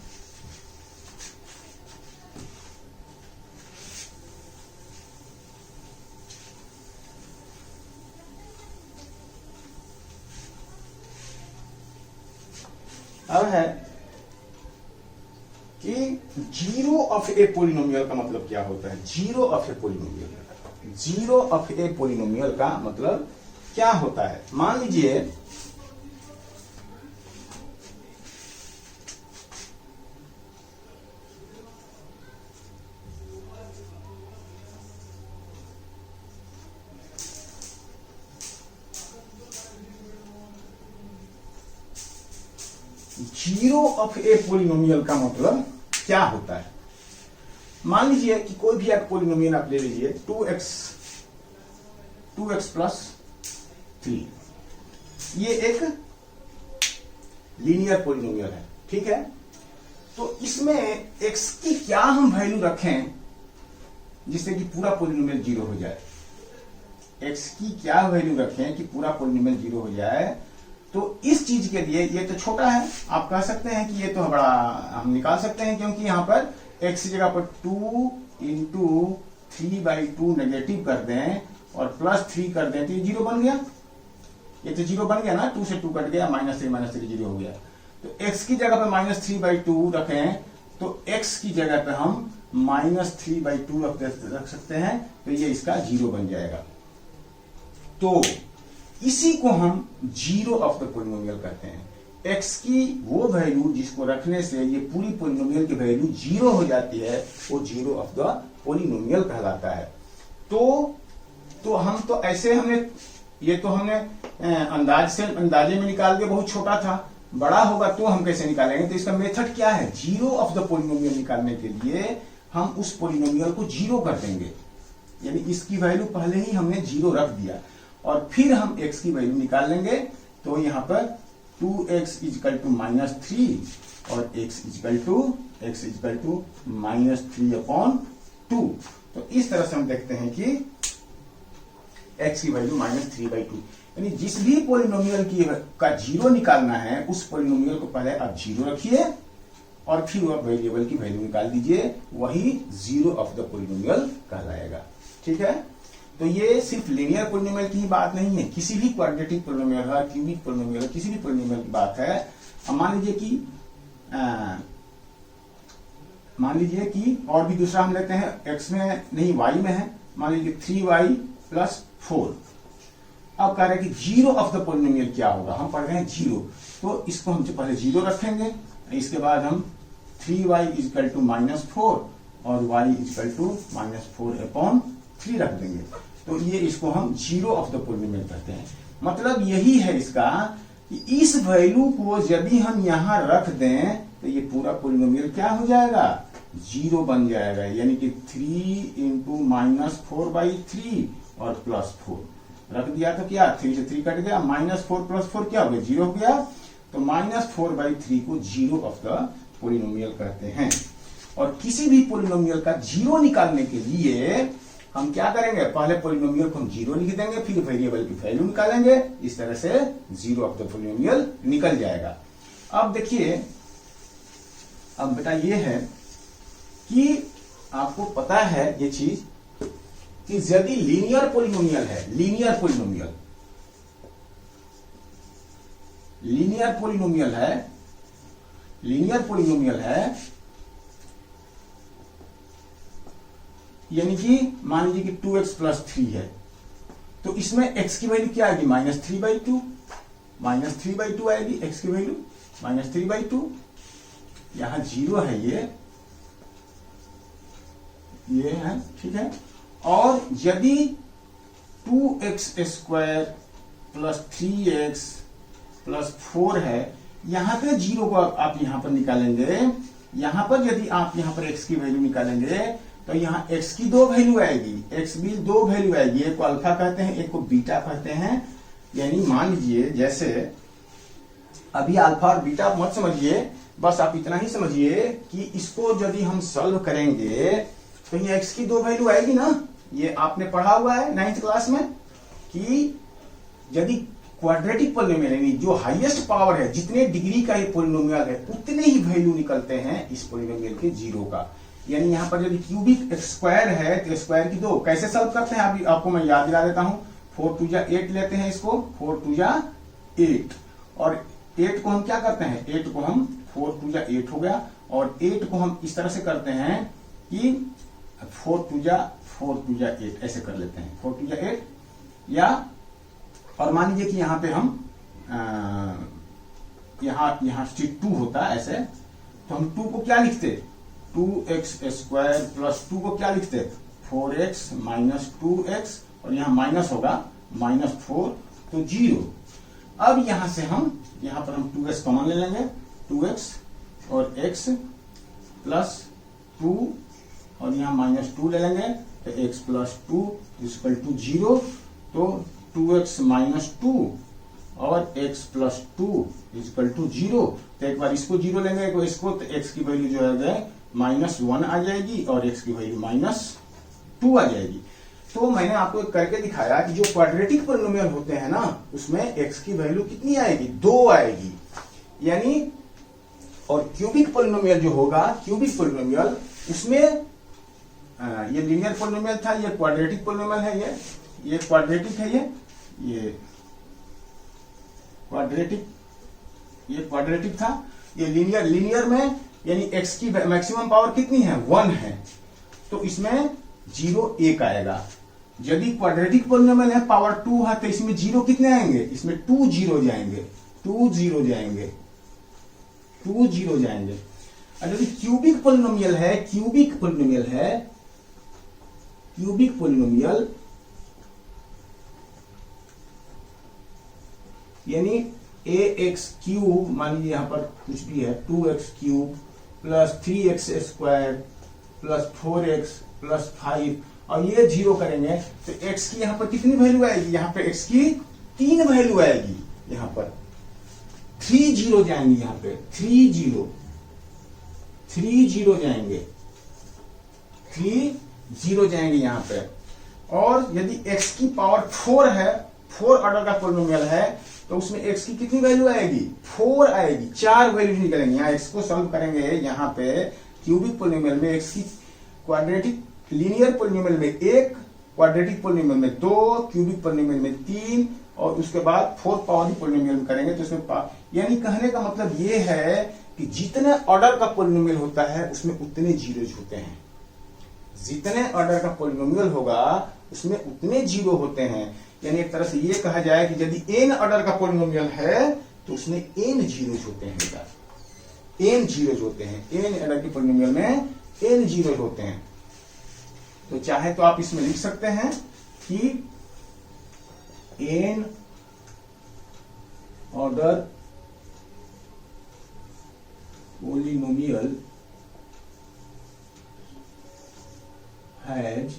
अब है कि 0 ऑफ ए पोलिनोमियल का मतलब क्या होता है? 0 ऑफ ए पोलिनोमियल का मतलब क्या होता है? मान लीजिए जीरो ऑफ ए पोलिनोमियल का मतलब क्या होता है। मान लीजिए कि कोई भी एक पोलिनोमियल आप ले लीजिए 2x प्लस 3, ये एक लीनियर पोलिनोमियल है, ठीक है। तो इसमें x की क्या हम वैल्यू रखें जिससे कि पूरा पोलिनोमियल जीरो हो जाए। x की क्या वैल्यू रखें कि पूरा पोलिनोमियल जीरो हो जाए। तो इस चीज के लिए ये तो छोटा है, आप कह सकते हैं कि ये तो बड़ा हम निकाल सकते हैं, क्योंकि यहां पर x की जगह पर 2 इंटू 3/2 नेगेटिव कर दें और प्लस 3 कर दें तो ये जीरो बन गया। ये तो जीरो बन गया ना, 2 से 2 कट गया, -3 जीरो हो गया। तो x की जगह पे -3/2 रखें तो x की जगह पे हम -3/2 रख सकते हैं, तो ये इसका जीरो बन जाएगा। तो इसी को हम जीरो ऑफ द पोलिनोमियल कहते हैं। x की वो वैल्यू जिसको रखने से ये पूरी पोलिनोमियल की वैल्यू जीरो हो जाती है, वो जीरो ऑफ द पोलिनोमियल कहलाता है। तो हम तो ऐसे हमने अंदाजे में निकाल के, बहुत छोटा था, बड़ा होगा तो हम कैसे निकालेंगे। तो इसका मेथड क्या है, जीरो ऑफ द पोलिनोमियल निकालने के लिए हम उस पोलिनोमियल को जीरो कर देंगे, यानी इसकी वैल्यू पहले ही हमने जीरो रख दिया और फिर हम x की वैल्यू निकाल लेंगे। तो यहां पर 2x इजिकल टू -3 और x इजिकल टू -3/2। तो इस तरह से हम देखते हैं कि x की वैल्यू -3/2, यानी जिस भी पोलिनोमियल का जीरो निकालना है उस पोलिनोमियल को पहले आप जीरो रखिए और फिर आप वेरिएबल की वैल्यू निकाल दीजिए, वही जीरो ऑफ द पोलिनोमियल कहलाएगा, ठीक है। तो ये सिर्फ लीनियर पोलिनोमियल की ही बात नहीं है, किसी भी क्वाड्रेटिक पोलिनोमियल है, क्यूबिक पोलिनोमियल है, किसी भी पोलिनोमियल की बात है। अब मान लीजिए कि और भी दूसरा हम लेते हैं, x में नहीं y में है, मान लीजिए 3y + 4। अब कह रहे हैं कि जीरो ऑफ द पोलिनोमियल क्या होगा, हम पढ़ रहे हैं जीरो, तो इसको हम पहले जीरो रखेंगे, इसके बाद हम 3y इजिकल टू -4 और y इजिकल टू -4/3 रख देंगे। तो ये इसको हम जीरो ऑफ द पोलिनोमियल कहते हैं। मतलब यही है इसका कि इस वैल्यू को यदि हम यहां रख दें तो ये पूरा पोलिनोमियल क्या हो जाएगा, जीरो बन जाएगा, यानी कि 3 इंटू -4/3 और +4 रख दिया तो क्या 3 से 3 कट गया, -4 + 4 क्या हो गया, जीरो हो गया। तो -4/3 को जीरो ऑफ द पोलिनोमियल कहते हैं। और किसी भी पोलिनोमियल का जीरो निकालने के लिए हम क्या करेंगे, पहले पोलिनोमियल को हम जीरो लिख देंगे, फिर वेरिएबल की वैल्यू निकालेंगे, इस तरह से जीरो ऑफ द पोलिनोमियल निकल जाएगा। अब देखिए, अब बेटा ये है कि आपको पता है ये चीज कि यदि लीनियर पोलिनोमियल है, लीनियर पोलिनोमियल है, यानी कि मान लीजिए कि 2x + 3 है, तो इसमें x की वैल्यू क्या आएगी, -3/2 आएगी, x की वैल्यू -3/2। यहां जीरो है, ये है, ठीक है। और यदि 2x² + 3x + 4 है, यहां पे जीरो को आप यहां पर निकालेंगे, यहां पर यदि आप यहां पर x की वैल्यू निकालेंगे तो यहां x की दो वैल्यू आएगी, x भी दो वैल्यू आएगी, एक को अल्फा कहते हैं, एक को बीटा कहते हैं। यानी मान लीजिए जैसे अभी अल्फा और बीटा मत समझिए, बस आप इतना ही समझिए कि इसको यदि हम सॉल्व करेंगे तो ये x की दो वैल्यू आएगी ना, ये आपने पढ़ा हुआ है 9th क्लास में कि यदि क्वाड्रेटिक पोलिनोमियल यानी जो हाईएस्ट पावर है, जितने डिग्री का ये पोलिनोमियल है, उतने ही वैल्यू निकलते हैं इस पोलिनोमियल के जीरो का। यानी यहां पर यदि क्यूबिक स्क्वायर है तो स्क्वायर की दो कैसे सॉल्व करते हैं, आपको मैं याद दिला देता हूं। 4 2 जा 8 लेते हैं इसको, 4 2 जा 8, और 8 को हम क्या करते हैं, 8 को हम 4 2 जा 8 हो गया, और 8 को हम इस तरह से करते हैं कि 4 2 जा 8 ऐसे कर लेते हैं, 4 2 जा 8। या और मान लीजिए कि यहां पे हम यहां 2 होता ऐसे, तो हम 2 को क्या लिखते, 2x² + 2 को क्या लिखते, 4x - 2x, और यहां माइनस होगा -4, तो 0। अब यहां से हम यहां पर हम 2x कॉमन ले लेंगे, 2x और x प्लस 2 और यहाँ -2 ले लेंगे तो x प्लस 2 इक्वल टू 0। तो 2x माइनस 2 और x प्लस 2 इक्वल टू 0। तो एक बार इसको 0 लेंगे तो इसको, तो x की वैल्यू जो है -1 आ जाएगी और x की वैल्यू -2 आ जाएगी। तो मैंने आपको करके दिखाया कि जो क्वाड्रेटिक पॉलिनोमियल होते हैं ना, उसमें x की वैल्यू कितनी आएगी, 2 आएगी यानी। और क्यूबिक पॉलिनोमियल जो होगा, क्यूबिक पॉलिनोमियल, उसमें ये लीनियर पॉलिनोमियल था, ये क्वाड्रेटिक पॉलिनोमियल है, ये क्वाड्रेटिक है, ये क्वाड्रेटिक था, ये लीनियर में यानी x की मैक्सिमम पावर कितनी है, 1 है, तो इसमें 0 1 आएगा। यदि क्वाड्रेटिक पॉलिनोमियल है, पावर 2 है, तो इसमें 0 कितने आएंगे, इसमें 2 0 जाएंगे, 2 0 जाएंगे, 2 0 जाएंगे। और यदि क्यूबिक पॉलिनोमियल है, क्यूबिक पॉलिनोमियल यानी ax क्यूब, मान लीजिए यहां पर कुछ भी है, 2x cube plus 3x square plus 4x plus 5 और ये 0 करेंगे तो x की यहां पर कितनी वैल्यू आएगी, यहां पर x की 3 वैल्यू आएगी, यहां पर 3 0 जाएंगे, यहां पे 3 0 जाएंगे, 3 0 जाएंगे यहां पे। और यदि x की पावर 4 है, 4 ऑर्डर का पॉलिनोमियल है, तो उसमें x की कितनी वैल्यू आएगी, 4 आएगी, 4 वैल्यू निकलेंगे। यहाँ x को सॉल्व करेंगे, यहाँ पे क्यूबिक पॉलिनोमियल में x की, क्वाड्रेटिक लीनियर पॉलिनोमियल में 1, क्वाड्रेटिक पॉलिनोमियल में 2, क्यूबिक पॉलिनोमियल में 3 और उसके बाद 4 पावर पॉलिनोमियल में करेंगे तो उसमें यानी कहने का मतलब ये है कि जितने ऑर्डर का पॉलिनोमियल होता है उसमें उतने जीरोज होते हैं, जितने ऑर्डर का पॉलिनोमियल होगा उसमें उतने 0 होते हैं। यानी एक तरह से ये कहा जाए कि यदि n ऑर्डर का पॉलिनोमियल है तो उसमें n जीरोज होते हैं बेटा, n जीरोज होते हैं, n ऑर्डर के पॉलिनोमियल में n जीरोज होते हैं। तो चाहे तो आप इसमें लिख सकते हैं कि n order polynomial has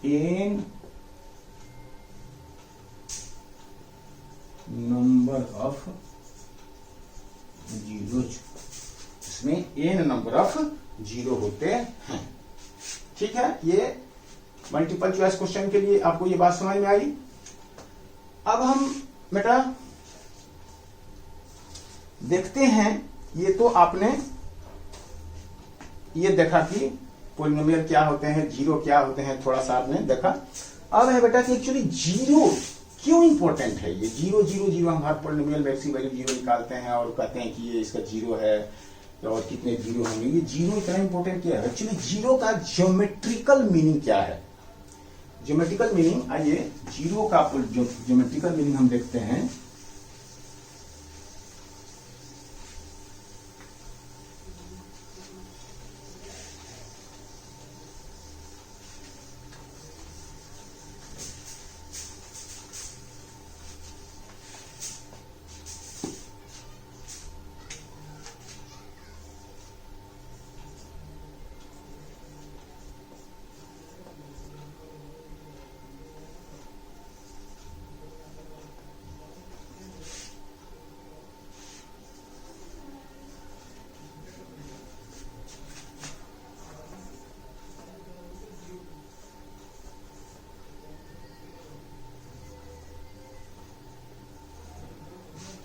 n number of zeros, इसमें n नंबर ऑफ 0 होते हैं। ठीक है, ये मल्टीपल चॉइस क्वेश्चन के लिए आपको ये बात समझ में आई। अब हम बेटा देखते हैं, ये तो आपने ये देखा कि पॉलिनोमियल क्या होते हैं, 0 क्या होते हैं, थोड़ा सा आपने देखा। अब है बेटा कि एक्चुअली 0 क्यों इंपॉर्टेंट है। ये 0 0 0 हम हर पॉलिनोमियल में वैल्यू 0 निकालते हैं और कहते हैं कि ये इसका 0 है और कितने 0 होंगे। ये 0 इतना इंपॉर्टेंट क्या है, एक्चुअली 0 का ज्योमेट्रिकल मीनिंग क्या है। ज्योमेट्रिकल मीनिंग, आइए 0 का ज्योमेट्रिकल मीनिंग हम देखते हैं।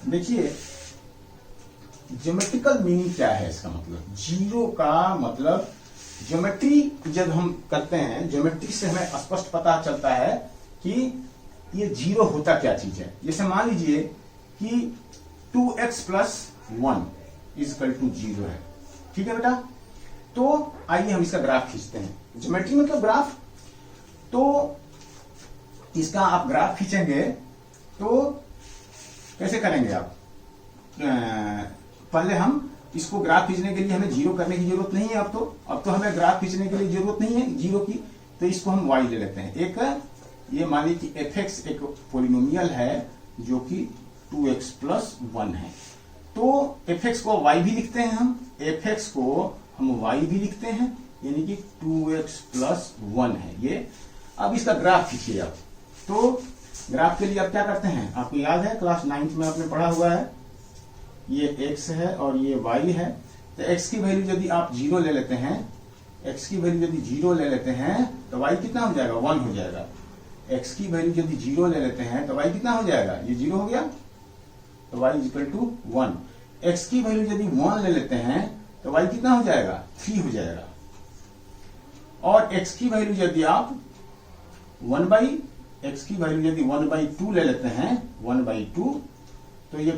देखिए ज्योमेट्रिकल मीनिंग क्या है इसका मतलब। 0 का मतलब ज्योमेट्री जब हम करते हैं, ज्योमेट्री से हमें स्पष्ट पता चलता है कि ये 0 होता क्या चीज है। जैसे मान लीजिए कि 2x प्लस 1 इजकल टू 0 है, ठीक है बेटा। तो आइए हम इसका ग्राफ खींचते हैं। ज्योमेट्री मतलब ग्राफ, तो इसका आप ग्राफ खींचेंगे तो कैसे करेंगे आप। पहले हम इसको ग्राफ खींचने के लिए हमें 0 करने की जरूरत नहीं है। अब तो हमें ग्राफ खींचने के लिए जरूरत नहीं है 0 की, तो इसको हम y ले लेते हैं। एक ये मान लीजिए कि fx एक पॉलिनोमियल है जो कि 2x प्लस 1 है। तो एफ एक्स को वाई भी लिखते हैं हम, एफ एक्स को हम वाई भी लिखते हैं, यानी कि 2x प्लस 1 है ये। अब इसका ग्राफ खींचिए आप। तो ग्राफ के लिए आप क्या करते हैं, आपको याद है क्लास 9th में आपने पढ़ा हुआ है, ये x है और ये y है। तो x की वैल्यू यदि आप 0 ले लेते हैं, x की वैल्यू यदि 0 ले लेते हैं तो y कितना हो जाएगा, 1 हो जाएगा। x की वैल्यू यदि 0 ले लेते हैं तो y कितना हो जाएगा, ये 0 हो गया, तो y इक्वल टू 1। x की वैल्यू यदि 1 ले लेते हैं तो y कितना हो जाएगा, 3 हो जाएगा। और x की वैल्यू यदि आप 1/2 ले लेते हैं, 1/2, तो ये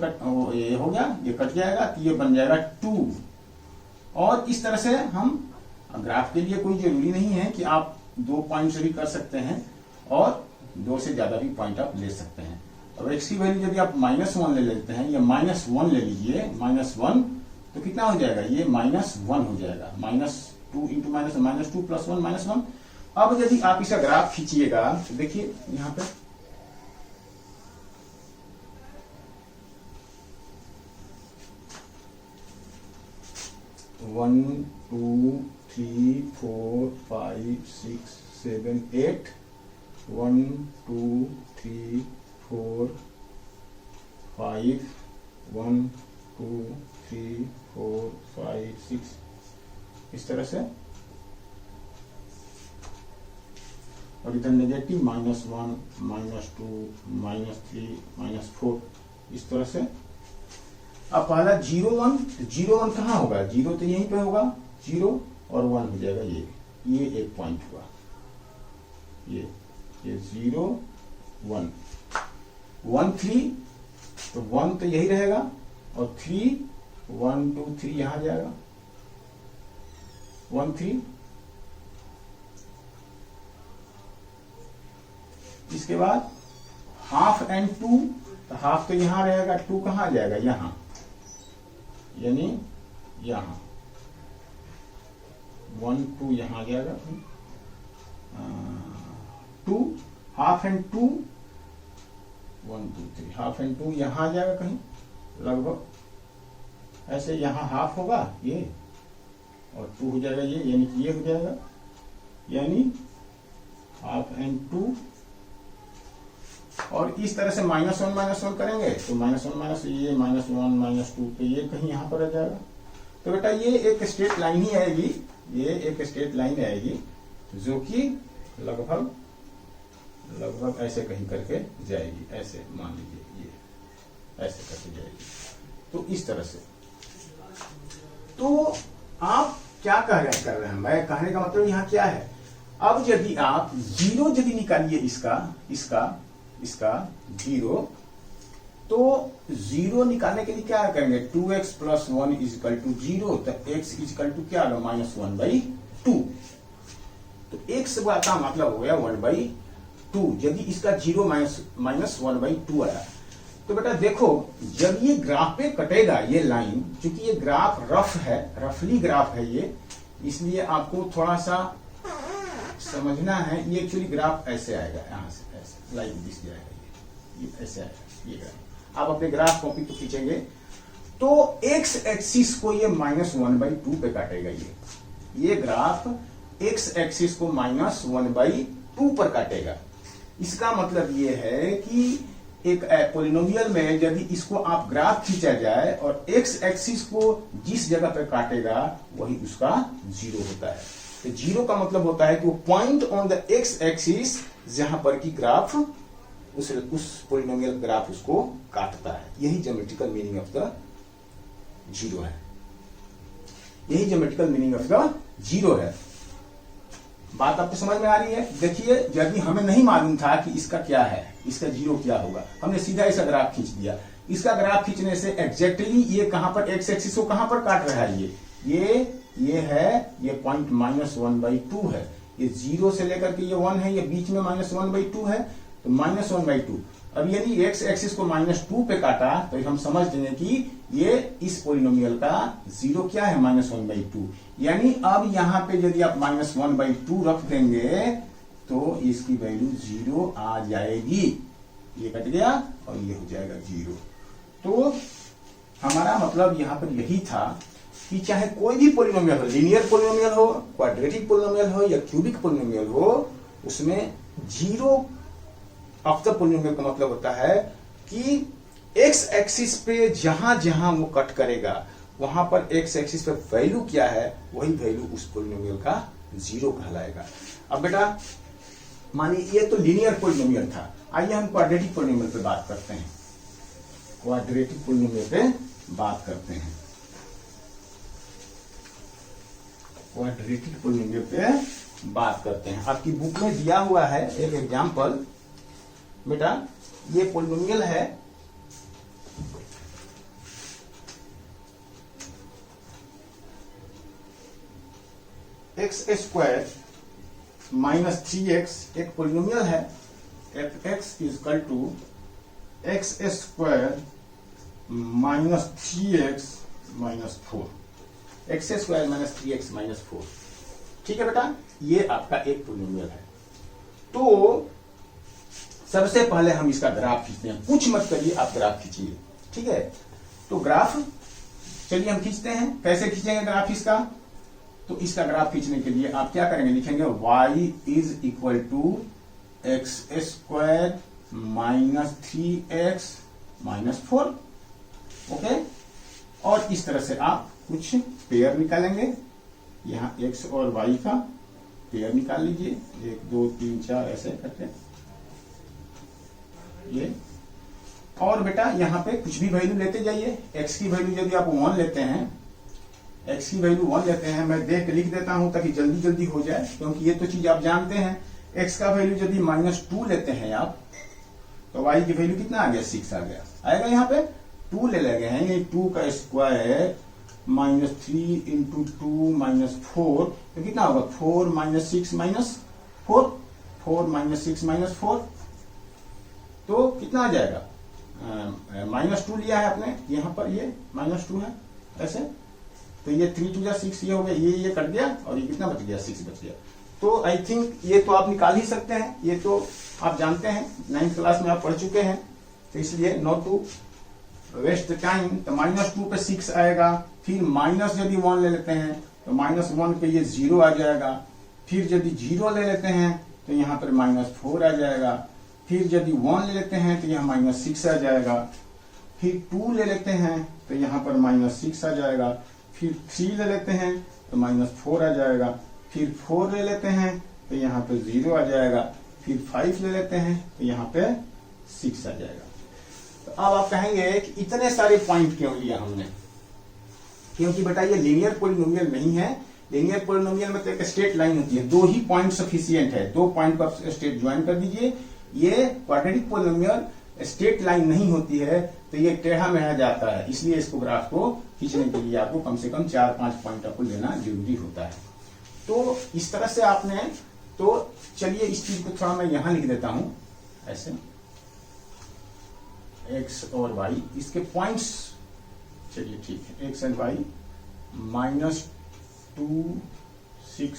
हो गया, ये कट जाएगा, तो ये बन जाएगा 2। और इस तरह से हम ग्राफ के लिए कोई जरूरी नहीं है कि आप 2 पॉइंट से भी कर सकते हैं और 2 से ज्यादा भी पॉइंट आप ले सकते हैं। अब x की वैल्यू यदि आप -1 ले लेते हैं, या -1 ले लीजिए, -1, तो कितना हो जाएगा, ये -1 हो जाएगा, -2 इंटू -2 प्लस 1 -1। अब यदि आप इसका ग्राफ खींचिएगा तो देखिए यहां पे 1 2 3 4 5 6 7 8, 1 2 3 4 5, 1 2 3 4 5 6, इस तरह से। और इधर नेगेटिव -1 -2 -3 -4, इस तरह से। अब पहला 0 1, तो 0 1 कहाँ होगा, 0 तो यहीं पे होगा, 0 और 1 हो जाएगा, ये एक पॉइंट हुआ, ये 0 1 1 3, तो 1 तो यही रहेगा, और 3 1 2 3 यहां जाएगा, 1 3। इसके बाद हाफ एंड 2, तो हाफ तो यहां रहेगा, 2 कहां जाएगा, यहां, यानी यहां 1 2 यहां जाएगा, 2 हाफ एंड 2 1 2 3, हाफ एंड 2 यहां जाएगा कहीं लगभग ऐसे, यहां हाफ होगा ये, और 2 हो जाएगा ये, यानी कि ये हो जाएगा, यानी हाफ एंड 2। और इस तरह से -1 करेंगे तो -1 ये -1 -2, तो ये कहीं यहां पर आ जाएगा। तो बेटा ये एक स्ट्रेट लाइन ही आएगी, ये एक स्ट्रेट लाइन आएगी जो कि लगभग ऐसे कहीं करके जाएगी, ऐसे मान लीजिए ये ऐसे करके जाएगी, तो इस तरह से। तो आप क्या कर रहे हैं, मैं कहने का मतलब यहाँ क्या है, अब यदि आप 0 यदि निकालिए इसका 0, तो 0 निकालने के लिए क्या करेंगे, 2x प्लस 1 इजिकल टू 0, तो x इजिकल टू क्या होगा, -1/2। तो x का मतलब हो गया 1/2, यदि इसका 0 -1/2 आया। तो बेटा देखो, जब ये ग्राफ पे कटेगा ये लाइन, क्योंकि ये ग्राफ रफ है, रफली ग्राफ है ये, इसलिए आपको थोड़ा सा समझना है। ये एक्चुअली ग्राफ ऐसे आएगा, यहां से ऐसे लाइक दिस जाएगा, ये ऐसे आएगा ये ग्राफ। आप अपने ग्राफ कॉपी को खींचेंगे तो एक्स एक्सिस को ये -1/2 पे काटेगा, ये ग्राफ एक्स एक्सिस को -1/2 पर काटेगा। इसका मतलब ये है कि एक पॉलिनोमियल में यदि इसको आप ग्राफ खींचा जाए और एक्स एक्सिस को जिस जगह पर काटेगा वही उसका 0 होता है। तो 0 का मतलब होता है कि वो point on the x axis जहां पर की ग्राफ उस पॉलिनोमियल ग्राफ उसको काटता है। यही ज्योमेट्रिकल मीनिंग ऑफ द 0 है, यही ज्योमेट्रिकल मीनिंग ऑफ द 0 है। बात आपको समझ में आ रही है? देखिए, यदि हमें नहीं मालूम था कि इसका क्या है, इसका 0 क्या होगा, हमने सीधा इसका ग्राफ खींच दिया। इसका ग्राफ खींचने से एग्जैक्टली ये कहां पर एक्स एक्सिस को कहां पर काट रहा है, ये है, ये पॉइंट -1/2 है। ये 0 से लेकर के ये 1 है, ये बीच में -1/2 है, तो -1/2। अब यदि एक्स एक्सिस को -2 पे काटा तो हम समझ देंगे कि ये इस पॉलिनोमियल का 0 क्या है, -1/2। यानी अब यहां पे यदि आप -1/2 रख देंगे तो इसकी वैल्यू 0 आ जाएगी। ये कट गया और ये हो जाएगा 0। तो हमारा मतलब यहाँ पर यही था कि चाहे कोई भी पोलिनोमियल हो, लीनियर पोलिनोमियल हो, क्वाड्रेटिक पोलिनोमियल हो या क्यूबिक पोलिनोमियल हो, उसमें जीरो ऑफ द पोलिनोमियल का मतलब होता है कि एक्स एक्सिस पे जहां जहां वो कट करेगा वहां पर एक्स एक्सिस पे वैल्यू क्या है, वही वैल्यू उस पोलिनोमियल का जीरो कहलाएगा। अब बेटा मानिए ये तो लीनियर पोलिनोमियल था, आइए हम क्वाड्रेटिक पोलिनोमियल पे बात करते हैं। क्वाड्रेटिक पोलिनोमियल पे बात करते हैं। क्वाड्रेटिक पोलिनोमियल पे बात करते हैं। आपकी बुक में दिया हुआ है एक एग्जांपल। बेटा ये पोलिनोमियल है एक्स स्क्वायर माइनस 3x, एक पोलिनोमियल है F X is equal to X square minus 3x minus 4, X square minus 3x minus 4। ठीक है बेटा, ये आपका एक पोलिनोमियल है। तो सबसे पहले हम इसका ग्राफ खींचते हैं। कुछ मत करिए, आप ग्राफ खींचिए। ठीक है, तो ग्राफ चलिए हम खींचते हैं। कैसे खींचेंगे ग्राफ इसका? तो इसका ग्राफ खींचने के लिए आप क्या करेंगे, लिखेंगे y is equal to X square minus 3x minus 4। Okay, और इस तरह से आप कुछ पेयर निकालेंगे। यहाँ x और y का पेयर निकाल लीजिए, 1 2 3 4 ऐसे करके ये। और बेटा यहाँ पे कुछ भी वैल्यू लेते जाइए। x की वैल्यू यदि आप 1 लेते हैं, x की वैल्यू 1 लेते हैं, मैं देख के लिख देता हूं ताकि जल्दी जल्दी हो जाए, क्योंकि ये तो चीज आप जानते हैं। x का वैल्यू यदि -2 लेते हैं आप, तो y की वैल्यू कितना आ गया, 6 आ गया। आएगा यहाँ पे 2 ले लगे हैं, ये 2 का स्क्वायर माइनस 3 इंटू 2 माइनस 4, तो कितना होगा 4 माइनस 6 माइनस 4, 4 माइनस 6 माइनस 4, तो कितना आ जाएगा, -2 लिया है आपने, यहाँ पर ये -2 है ऐसे, तो ये 3 2 6 ये हो गया, ये कट गया और ये कितना बच गया, 6 बच गया। तो आई थिंक ये तो आप निकाल ही सकते हैं, ये तो आप जानते हैं, 9th क्लास में आप पढ़ चुके हैं, तो इसलिए नॉट टू वेस्ट टाइम। तो -2 पे 6 आएगा, फिर माइनस यदि 1 ले लेते हैं तो -1 पे ये 0 आ जाएगा, फिर यदि 0 ले लेते हैं तो यहाँ पर -4 आ जाएगा, फिर यदि 1 ले लेते हैं तो यहाँ -6 आ जाएगा, फिर 2 ले लेते हैं तो यहाँ पर -6 आ जाएगा, फिर 3 ले लेते हैं तो -4 आ जाएगा, फिर 4 ले लेते हैं तो यहाँ पे 0 आ जाएगा, फिर 5 ले लेते हैं तो यहाँ पे 6 आ जाएगा। तो अब आप कहेंगे कि इतने सारे पॉइंट क्यों लिया हमने? क्योंकि बेटा ये लीनियर पोलिनोमियल नहीं है। लीनियर पोलिनोमियल में तो एक स्ट्रेट लाइन होती है, 2 ही पॉइंट सफिशियंट है, 2 पॉइंट को आप स्ट्रेट ज्वाइन कर दीजिए। ये क्वाड्रेटिक पोलिनोमियल स्ट्रेट लाइन नहीं होती है, तो ये टेढ़ा मेढ़ा जाता है, इसलिए इसको ग्राफ को खींचने के लिए आपको कम से कम 4-5 पॉइंट आपको लेना जरूरी होता है। तो इस तरह से आपने, तो चलिए इस चीज को थोड़ा मैं यहां लिख देता हूं ऐसे, x और y इसके पॉइंट्स, चलिए ठीक है, x एंड y -2 6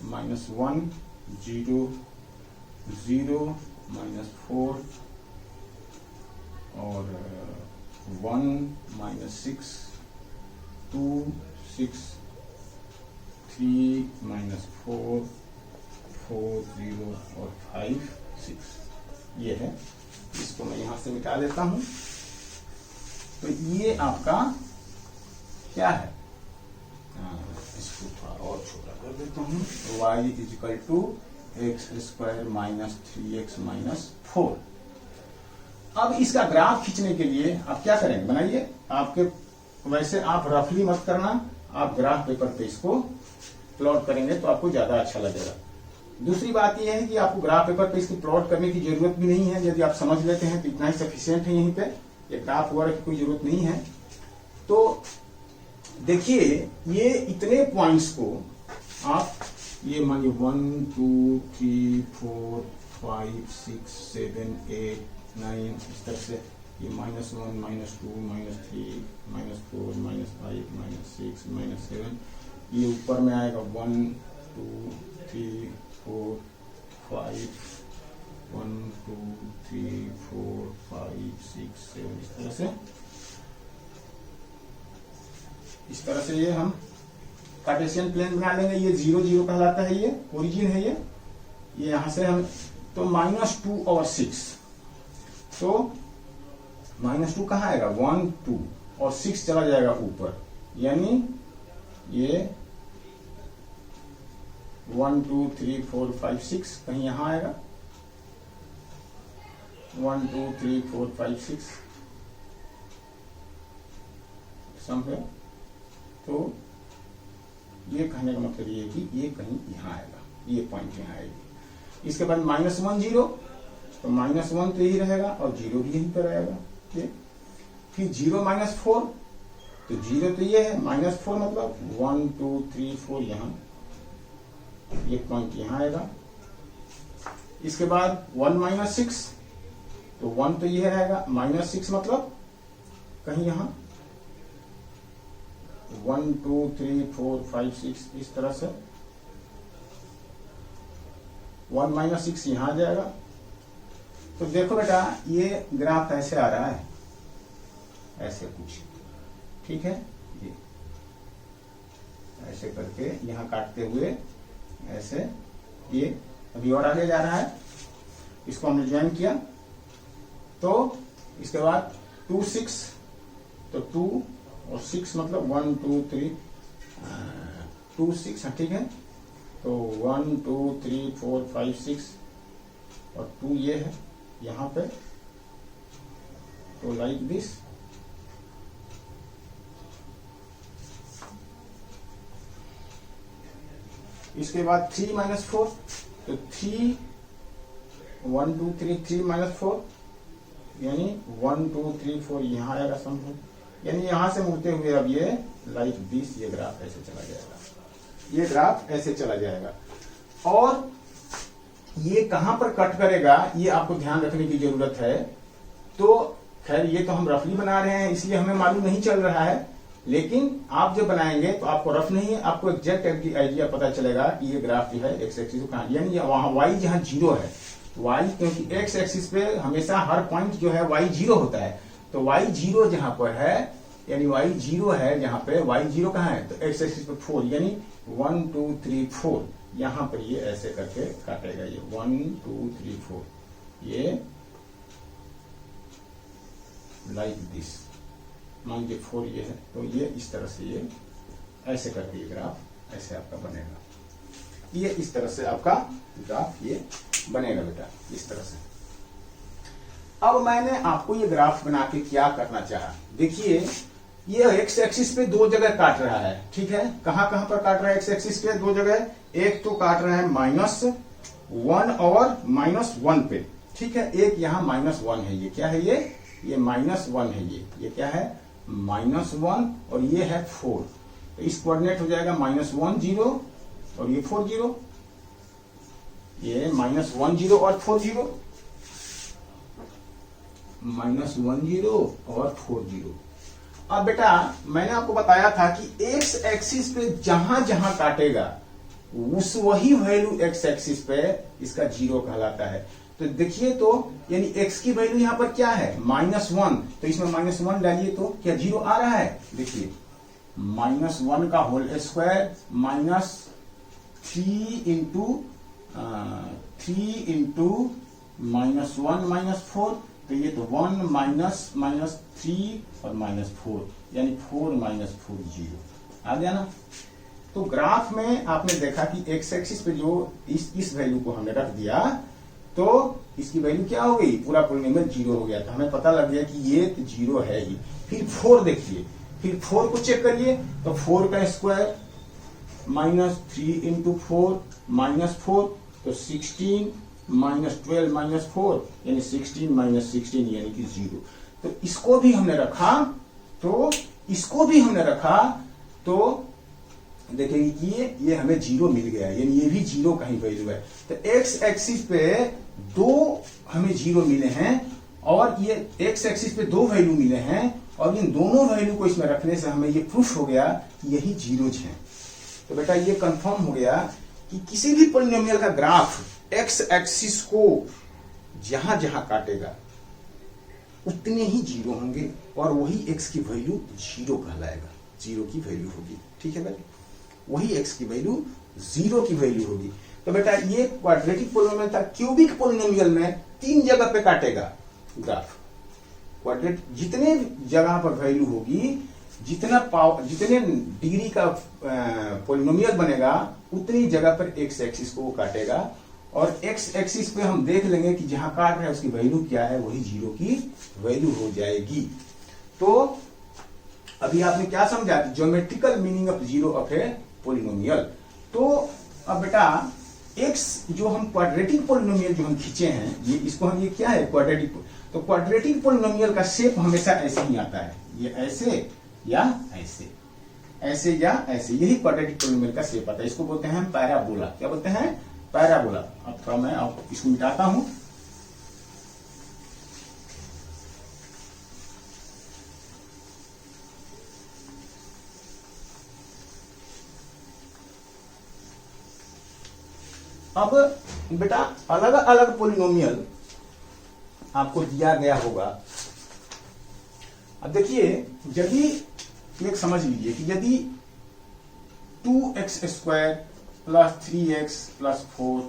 -1 0 0 -4 और 1 -6 2 6 3 -4 4 0 और 5 6, ये है। इसको मैं यहां से मिटा देता हूं। तो ये आपका क्या है, इसको थोड़ा और छोटा कर देता हूं। y is equal to X square minus 3x minus 4। अब इसका ग्राफ खींचने के लिए आप क्या करेंगे, बनाइए। आपके वैसे आप रफली मत करना, आप ग्राफ पेपर पे इसको प्लॉट करेंगे तो आपको ज्यादा अच्छा लगेगा। दूसरी बात यह है कि आपको ग्राफ पेपर पे इसकी प्लॉट करने की जरूरत भी नहीं है, यदि आप समझ लेते हैं तो इतना ही सफिशियंट है। यहीं पे ये ग्राफ वगैरह की कोई जरूरत नहीं है। तो देखिए ये इतने पॉइंट्स को आप, ये मानिए 1 2 3 4 5 6 7 8 9, इस तरह से ये -1 -2 -3 -4 -5 -6 -7, ये ऊपर में आएगा 1 2 3 4 5 1 2 3 4 5 6 7, इस तरह से। इस तरह से ये हम कार्टेशियन प्लेन बना लेंगे। ये 0 0 कहलाता है, ये ओरिजिन है। ये यहां से हम तो -2 और 6, तो -2 कहाँ आएगा, 1 2 और 6 चला जाएगा ऊपर, यानी ये 1 2 3 4 5 6 कहीं यहां आएगा, 1 2 3 4 5 6 समझे। तो ये कहने का मतलब ये है कि ये कहीं यहां आएगा, ये पॉइंट यहां आएगी। इसके बाद -1 0, तो -1 तो यही रहेगा और 0 भी यहीं पर आएगा। फिर 0 -4, तो 0 तो ये है, -4 मतलब 1 2 3 4 यहाँ, ये पॉइंट यहां आएगा। इसके बाद 1 -6, तो 1 तो ये रहेगा, -6 मतलब कहीं यहां 1 2 3 4 5 6 इस तरह से 1 -6 यहां आ जाएगा। तो देखो बेटा ये ग्राफ ऐसे आ रहा है, ऐसे कुछ, ठीक है। ये ऐसे करके यहां काटते हुए ऐसे, ये अभी और आगे जा रहा है। इसको हमने ज्वाइन किया, तो इसके बाद 2 6, तो 2 और 6 मतलब 1 2 3 2 6, ठीक है। तो 1 2 3 4 5 6 और 2 ये है यहां पे, तो लाइक दिस। इसके बाद 3 -4, तो 3 1 2 3 3 -4 यानी 1 2 3 4 यहां आएगा समझो, यानी यहां से मुड़ते हुए अब ये लाइक दिस, ये ग्राफ ऐसे चला जाएगा, ये ग्राफ ऐसे चला जाएगा। और ये कहां पर कट करेगा ये आपको ध्यान रखने की जरूरत है। तो खैर ये तो हम रफली बना रहे हैं इसलिए हमें मालूम नहीं चल रहा है, लेकिन आप जब बनाएंगे तो आपको रफ नहीं है, आपको एग्जैक्ट आइडिया पता चलेगा कि ये ग्राफ जो है एक्स एक्सिस को कहां, यानी वहां वाई जहां 0 है, वाई क्योंकि एक्स एक्सिस पे हमेशा हर पॉइंट जो है वाई 0 होता है, तो वाई 0 जहां पर है, यानी वाई 0 है जहां पे, वाई 0 कहां है, तो एक्स एक्सिस पे 4, यानी 1 2 3 4 यहां पर ये ऐसे करके काटेगा, ये 1 2 3 4 ये लाइक दिस, मान लीजिए 4 ये है, तो ये इस तरह से ये ऐसे करके ये ग्राफ ऐसे आपका बनेगा, ये इस तरह से आपका ग्राफ ये बनेगा बेटा, इस तरह से। अब मैंने आपको ये ग्राफ बना के क्या करना चाहा, देखिए ये एक्स एक्सिस पे 2 जगह काट रहा है, ठीक है। कहां कहां पर काट रहा है एक्स एक्सिस पे 2 जगह, एक तो काट रहा है -1 और -1 पे, ठीक है। एक यहाँ -1 है, ये क्या है, ये -1 है, ये क्या है -1 और ये है 4, तो इस कोऑर्डिनेट हो जाएगा -1 0 और ये 4 0, ये -1 0 और 4 0, -1 0 और 4 0। अब बेटा मैंने आपको बताया था कि एक्स एक्सिस पे जहां जहां काटेगा उस वही वैल्यू एक्स एक्सिस पे इसका 0 कहलाता है। तो देखिए, तो यानी x की वैल्यू यहां पर क्या है -1, तो इसमें -1 डालिए तो क्या 0 आ रहा है, देखिए -1 का होल स्क्वायर -3 इंटू 3 इंटू -1 -4, तो ये तो 1 -3 और -4 यानी 4 -4 0 आ गया ना। तो ग्राफ में आपने देखा कि एक्स एक्सिस पे जो इस वैल्यू को हमने रख दिया तो इसकी वैल्यू क्या हो गई, पूरा पॉलिनोमियल 0 हो गया, तो हमें पता लग गया कि ये 0 है ही। फिर 4 देखिए, फिर 4 को चेक करिए, तो 4 का स्क्वायर -3 इंटू 4 -4, तो 16 -12 -4 यानी 16 -16 यानी कि 0। तो इसको भी हमने रखा, तो इसको भी हमने रखा, तो देखेंगे कि ये हमें 0 मिल गया, यानी ये भी 0 का ही वैल्यू है। तो एक्स एक्सिस पे 2 हमें 0 मिले हैं और ये एक्स एक्सिस पे 2 वैल्यू मिले हैं, और इन दोनों वैल्यू को इसमें रखने से हमें ये प्रूफ हो गया कि यही जीरोज हैं। तो बेटा ये कंफर्म हो गया कि किसी भी पॉलिनोमियल का ग्राफ एक्स एक्सिस को जहां जहां काटेगा उतने ही 0 होंगे और वही एक्स की वैल्यू 0 कहलाएगा। जीरो की वैल्यू होगी। ठीक है बेटा, वही x की वैल्यू जीरो की वैल्यू होगी। तो बेटा ये क्वाड्रेटिक पोलिनोमियल था। क्यूबिक पोलिनोमियल में 3 जगह पे काटेगा ग्राफ। क्वाड्रेट जितने जगह पर वैल्यू होगी, जितने डिग्री का पोलिनोमियल बनेगा, उतनी जगह पर एक्स एक्सिस को वो काटेगा। और एक्स एक्सिस पे हम देख लेंगे कि जहां काट रहे हैं उसकी वैल्यू क्या है, वही जीरो की वैल्यू हो जाएगी। तो अभी आपने क्या समझा, geometrical meaning of zero of A polynomial. तो अब बेटा एक्स जो हम क्वाड्रेटिक पोलिनोमियल जो हम खींचे हैं, ये इसको हम, ये क्या है क्वाड्रेटिक। तो क्वाड्रेटिक पोलिनोमियल का शेप हमेशा ऐसे ही आता है, ये ऐसे या ऐसे, ऐसे या ऐसे, यही क्वाड्रेटिक पोलिनोमियल का शेप आता है। इसको बोलते हैं पैराबोला। क्या बोलते हैं, पैराबोला। अब थोड़ा मैं आपको इसको मिटाता हूं। अब बेटा अलग अलग पोलिनोमियल आपको दिया गया होगा। अब देखिए, यदि एक समझ लीजिए कि यदि 2x² प्लस 3x प्लस 4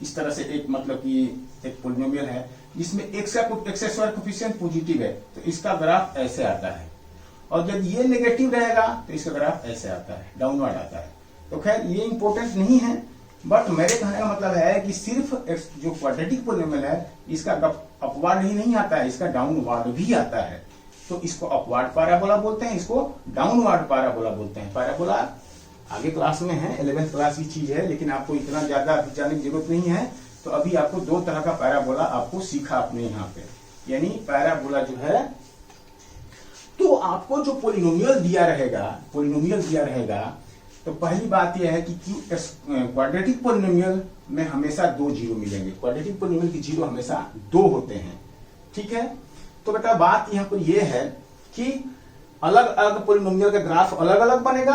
इस तरह से एक, मतलब कि एक पोलिनोमियल है जिसमें x² कोफिशिएंट पॉजिटिव है, तो इसका ग्राफ ऐसे आता है। और जब ये नेगेटिव रहेगा तो इसका ग्राफ ऐसे आता है, डाउनवर्ड आता है। तो खैर ये इंपॉर्टेंट नहीं है, बट मेरे कहने का मतलब है कि सिर्फ जो क्वाड्रेटिक पोलिनोमियल है इसका अपवार्ड ही नहीं आता है, इसका डाउनवर्ड भी आता है। तो इसको अपवार्ड पैराबोला बोलते हैं, इसको डाउनवर्ड पैराबोला बोलते हैं। पैराबोला आगे क्लास में है, 11th क्लास की चीज है, लेकिन आपको इतना ज्यादा जाने की जरूरत नहीं है। तो अभी आपको 2 तरह का पैराबोला आपको सीखा अपने यहाँ पे, यानी पैराबोला जो है, तो आपको जो पोलिनोमियल दिया रहेगा, तो पहली बात यह है कि क्वाड्रेटिक पोलिनोमियल में हमेशा 2 जीरो मिलेंगे। क्वाड्रेटिक पोलिनोमियल की जीरो हमेशा 2 होते हैं। ठीक है, तो बेटा बात यहाँ पर यह है कि अलग अलग पोलिनोमियल का ग्राफ अलग अलग बनेगा।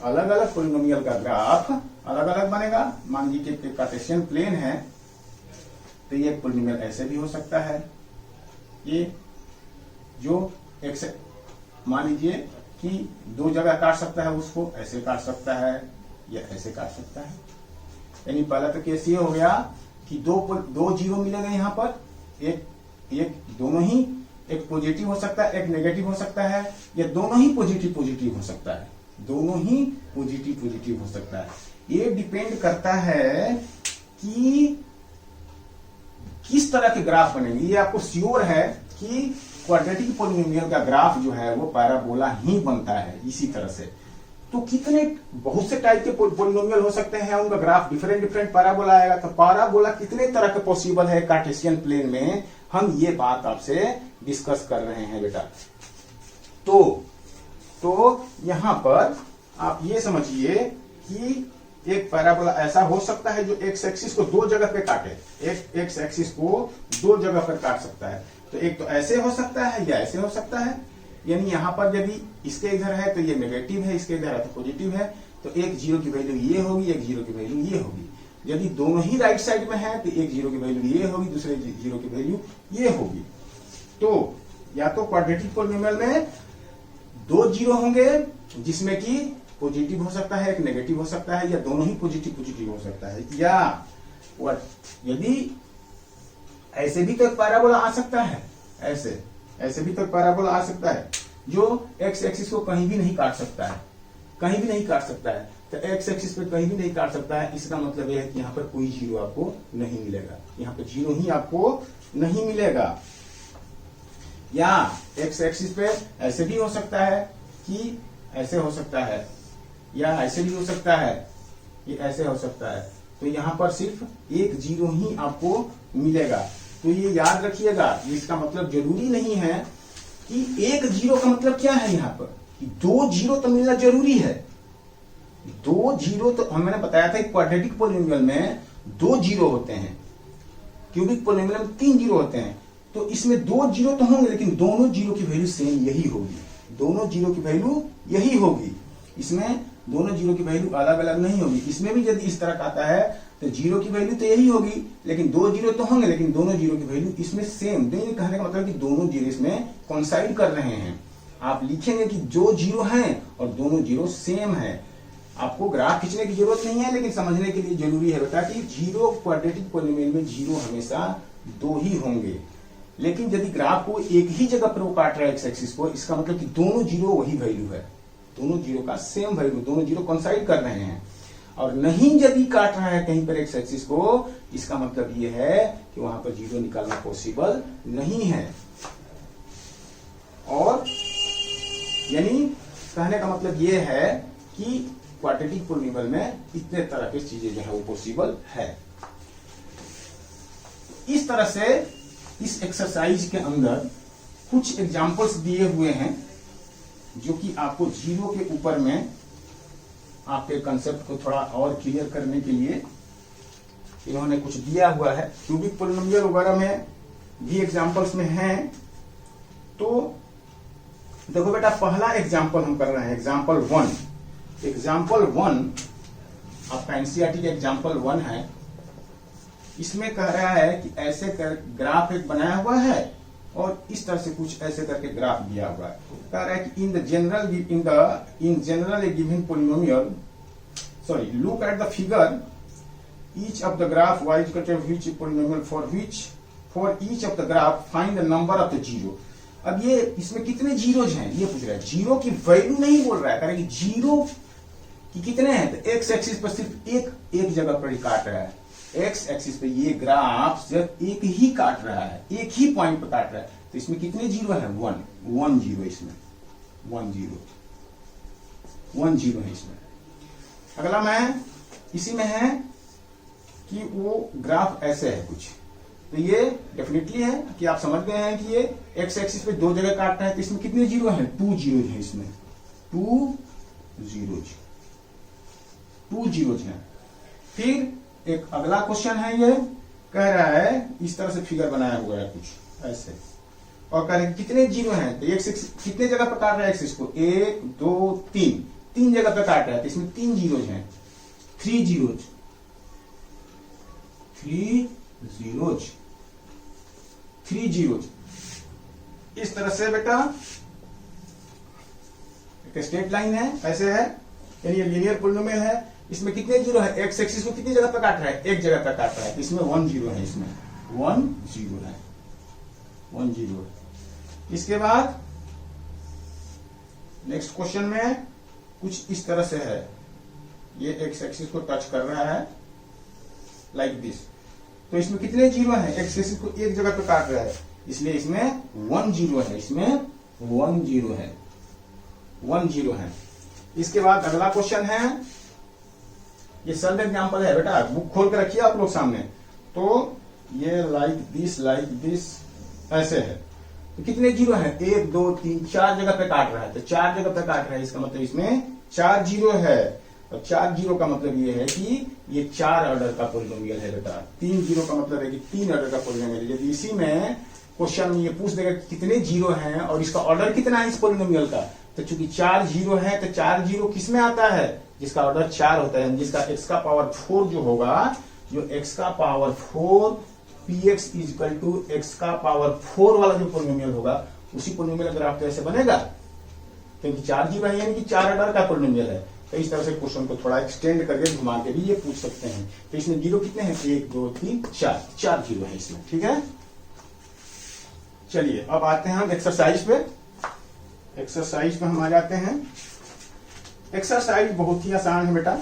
अलग अलग पोलिनोमियल का ग्राफ अलग अलग बनेगा। मान लीजिए कि कार्टेशियन प्लेन है, तो ये पोलिनोमियल ऐसे भी हो सकता है। ये जो एक्स, मान लीजिए कि 2 जगह काट सकता है, उसको ऐसे काट सकता है या ऐसे काट सकता है। यानी पहला तो केस ये हो गया कि 2 जीरो मिलेंगे यहाँ पर, एक दोनों ही, एक पॉजिटिव हो सकता है, एक नेगेटिव हो सकता है, या दोनों ही पॉजिटिव हो सकता है। दोनों ही पॉजिटिव हो सकता है। ये डिपेंड करता है कि किस तरह के ग्राफ बनेंगे। ये आपको श्योर है कि क्वाड्रेटिक पोलिनोमियल का ग्राफ जो है वो पैराबोला ही बनता है इसी तरह से। तो कितने, बहुत से टाइप के पोलिनोमियल हो सकते हैं, उनका ग्राफ डिफरेंट पैराबोला आएगा। तो पैराबोला कितने तरह के पॉसिबल है कार्टेशियन प्लेन में, हम ये बात आपसे डिस्कस कर रहे हैं बेटा। तो यहां पर आप ये समझिए कि एक पैराबोला ऐसा हो सकता है जो एक्स एक्सिस को 2 जगह पे काटे, एक एक्स एक्सिस को 2 जगह पर काट सकता है। तो एक तो ऐसे हो सकता है या ऐसे हो सकता है। यानी यहाँ पर यदि इसके इधर है तो ये नेगेटिव है, इसके इधर है तो पॉजिटिव है। तो एक जीरो की वैल्यू ये होगी, एक जीरो की वैल्यू ये होगी। यदि दोनों ही राइट साइड में है तो एक जीरो की वैल्यू ये होगी, दूसरे जीरो की वैल्यू ये होगी। तो या तो क्वाड्रेटिक पोलिनोमियल में 2 जीरो होंगे जिसमें कि पॉजिटिव हो सकता है, एक नेगेटिव हो सकता है, या दोनों ही पॉजिटिव हो सकता है। या यदि ऐसे भी तो एक पैराबोला आ सकता है, ऐसे भी तो एक पैराबोला आ सकता है जो एक्स एक्सिस को कहीं भी नहीं काट सकता है, कहीं भी नहीं काट सकता है। तो एक्स एक्सिस पे कहीं भी नहीं काट सकता है, इसका मतलब यह है कि यहाँ पर कोई जीरो आपको नहीं मिलेगा, यहाँ पर जीरो ही आपको नहीं मिलेगा। या एक्स एक्सिस पे ऐसे भी हो सकता है कि ऐसे हो सकता है, या ऐसे भी हो सकता है, ये ऐसे हो सकता है। तो यहाँ पर सिर्फ एक जीरो ही आपको मिलेगा। तो ये याद रखिएगा, इसका मतलब जरूरी नहीं है कि एक जीरो का मतलब क्या है यहाँ पर, कि 2 जीरो तो मिलना जरूरी है। 2 जीरो तो मैंने बताया था क्वाड्रेटिक पोलिनोमियल में 2 जीरो होते हैं, क्यूबिक पोलिनोमियल में 3 जीरो होते हैं। तो इसमें 2 जीरो तो होंगे, लेकिन दोनों जीरो की वैल्यू सेम यही होगी, दोनों जीरो की वैल्यू यही होगी। इसमें दोनों जीरो की वैल्यू अलग अलग नहीं होगी। इसमें भी यदि इस तरह का आता है तो जीरो की वैल्यू तो यही होगी, लेकिन 2 जीरो तो होंगे, लेकिन दोनों जीरो की वैल्यू इसमें सेम। कहने का मतलब कि दोनों जीरो इसमें कोइंसाइड कर रहे हैं, आप लिखेंगे कि जो जीरो हैं और दोनों जीरो सेम है। आपको ग्राफ खींचने की जरूरत नहीं है, लेकिन समझने के लिए जरूरी है बेटा कि जीरो क्वाड्रेटिक पॉलिनोमियल में जीरो हमेशा दो ही होंगे। लेकिन यदि ग्राफ को एक ही जगह पर वो काट रहा है एक्स एक्सिस को, इसका मतलब कि दोनों जीरो वही वैल्यू है, दोनों जीरो का सेम वैल्यू, दोनों जीरो कोइंसाइड कर रहे हैं। और नहीं यदि काट रहा है कहीं पर एक्स एक्सिस को, इसका मतलब ये है कि वहां पर जीरो निकालना पॉसिबल नहीं है। और यानी कहने का मतलब ये है कि क्वाड्रेटिक पॉलिनोमियल में इतने तरह की चीजें जो है वो पॉसिबल है। इस तरह से इस एक्सरसाइज के अंदर कुछ एग्जांपल्स दिए हुए हैं जो कि आपको जीरो के ऊपर में आपके कंसेप्ट को थोड़ा और क्लियर करने के लिए इन्होंने कुछ दिया हुआ है। क्यूबिक पॉलिनोमियल वगैरह में भी एग्जांपल्स में हैं। तो देखो बेटा, पहला एग्जांपल हम कर रहे हैं, एग्जांपल 1। एग्जांपल 1 आपका एनसीईआरटी का एग्जांपल 1 है। इसमें कह रहा है कि ऐसे ग्राफ एक बनाया हुआ है और इस तरह से कुछ ऐसे करके ग्राफ दिया हुआ है। कह रहा है कि in general A given polynomial, sorry, look at the figure, each of the graph y is equal to which polynomial for each of the graph find the number of the zero। अब ये इसमें कितने zeros हैं ये पूछ रहा है, zero की वैल्यू नहीं बोल रहा है। कह रहा है कि जीरो की कितने हैं, तो एक्स एक्सिस पर सिर्फ एक जगह पर ही काट रहा है। एक्स एक्सिस पे ये ग्राफ सिर्फ एक ही काट रहा है, एक ही पॉइंट पर काट रहा है। तो इसमें कितने जीरो है, 1 जीरो, इसमें 1 जीरो है इसमें। अगला में इसी में है कि वो ग्राफ ऐसे है कुछ, तो ये डेफिनेटली है कि आप समझ गए हैं कि ये एक्स एक्सिस पे दो जगह काट रहा है। तो इसमें कितने जीरो हैं, 2 जीरोज है इसमें, 2 जीरोज हैं। फिर एक अगला क्वेश्चन है, ये कह रहा है इस तरह से फिगर बनाया हुआ है कुछ ऐसे, और कह रहे हैं कितने जीरो हैं, तो कितने जगह पर काट रहा है एक्सिस को, 1 2 3 जगह पर काट रहा है। तो इसमें 3 जीरोज हैं, 3 जीरोज। इस तरह से बेटा एक स्ट्रेट लाइन है, ऐसे है, यानी ये लीनियर पॉलिनोमियल है। इसमें कितने जीरो है, एक्स एक्सिस को कितनी जगह पर काट रहा है, एक जगह पर काट रहा है। इसमें 1 जीरो है, इसमें 1 जीरो है, 1 जीरो है। इसके बाद नेक्स्ट क्वेश्चन में कुछ इस तरह से है, ये एक्स एक्सिस को टच कर रहा है लाइक दिस। तो इसमें कितने जीरो है, एक्स एक्सिस को एक जगह पे काट रहा है, इसलिए इसमें 1 जीरो है, इसमें 1 जीरो है, 1 जीरो है। इसके बाद अगला क्वेश्चन है, ये सॉल्व एग्जांपल है बेटा, बुक खोल के रखिए आप लोग सामने। तो ये लाइक दिस ऐसे है। तो कितने जीरो है, 1 2 3 4 जगह पे काट रहा है। तो 4 जगह पे काट रहा है, इसका मतलब इसमें 4 जीरो है। और 4 जीरो का मतलब ये है कि ये 4 ऑर्डर का पॉलिनोमियल है बेटा। 3 जीरो का मतलब है कि 3 ऑर्डर का पॉलिनोमियल है। यदि इसी में क्वेश्चन में ये पूछ देगा कि कितने जीरो हैं और इसका ऑर्डर कितना है इस पॉलिनोमियल का, तो चूंकि 4 जीरो है तो 4 जीरो किस में आता है, जिसका ऑर्डर 4 होता है, जिसका x का पावर 4 जो होगा, जो x का power 4 px is equal to x का पावर 4 वाला जो पॉलिनोमियल होगा, उसी पॉलिनोमियल ग्राफ कैसे बनेगा, क्योंकि 4 जीरो है यानी कि 4 ऑर्डर का पॉलिनोमियल है। तो इस तरह से क्वेश्चन को थोड़ा एक्सटेंड करके घुमा के भी ये पूछ सकते हैं। तो इसमें जीरो कितने हैं, 1 2 3 4 जीरो है इसमें, ठीक है। चलिए अब आते हैं हम एक्सरसाइज पे। एक्सरसाइज पे हम आ जाते हैं। एक्सरसाइज बहुत ही आसान है बेटा,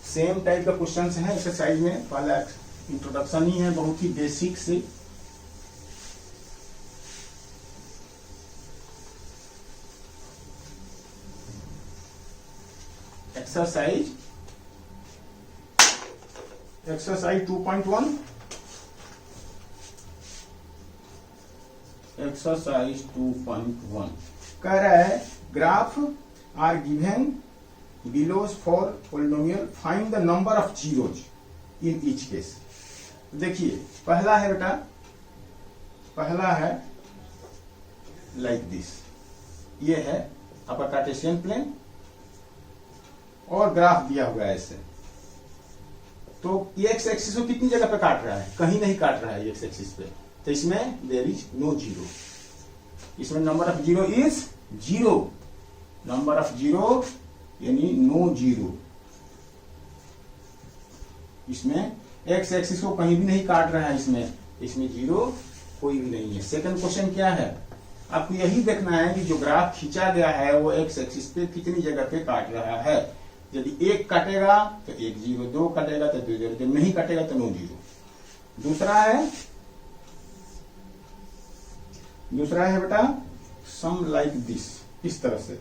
सेम टाइप का क्वेश्चन है एक्सरसाइज में। पहला इंट्रोडक्शन ही है, बहुत ही बेसिक से। एक्सरसाइज 2.1, एक्सरसाइज 2.1 कह रहा है graph are given below for polynomial, find the number of zeros in each case. देखिए पहला है बेटा, पहला है लाइक दिस, ये है आपका कार्टेशियन प्लेन और ग्राफ दिया हुआ है ऐसे। तो ये एक्स एक्सिस को कितनी जगह पे काट रहा है, कहीं नहीं काट रहा है एक्स एक्सिस पे, तो इसमें देयर इज नो जीरो, इसमें number of zero is zero, number of zero यानी नो जीरो। इसमें एक्स एक्सिस को कहीं भी नहीं काट रहा है, इसमें जीरो कोई भी नहीं है। सेकंड क्वेश्चन क्या है, आपको यही देखना है कि जो ग्राफ खींचा गया है वो एक्स एक्सिस पे कितनी जगह पे काट रहा है। यदि एक काटेगा तो एक जीरो, दो काटेगा तो दो जीरो, जब नहीं काटेगा तो नो जीरो। दूसरा है बेटा सम लाइक दिस, इस तरह से।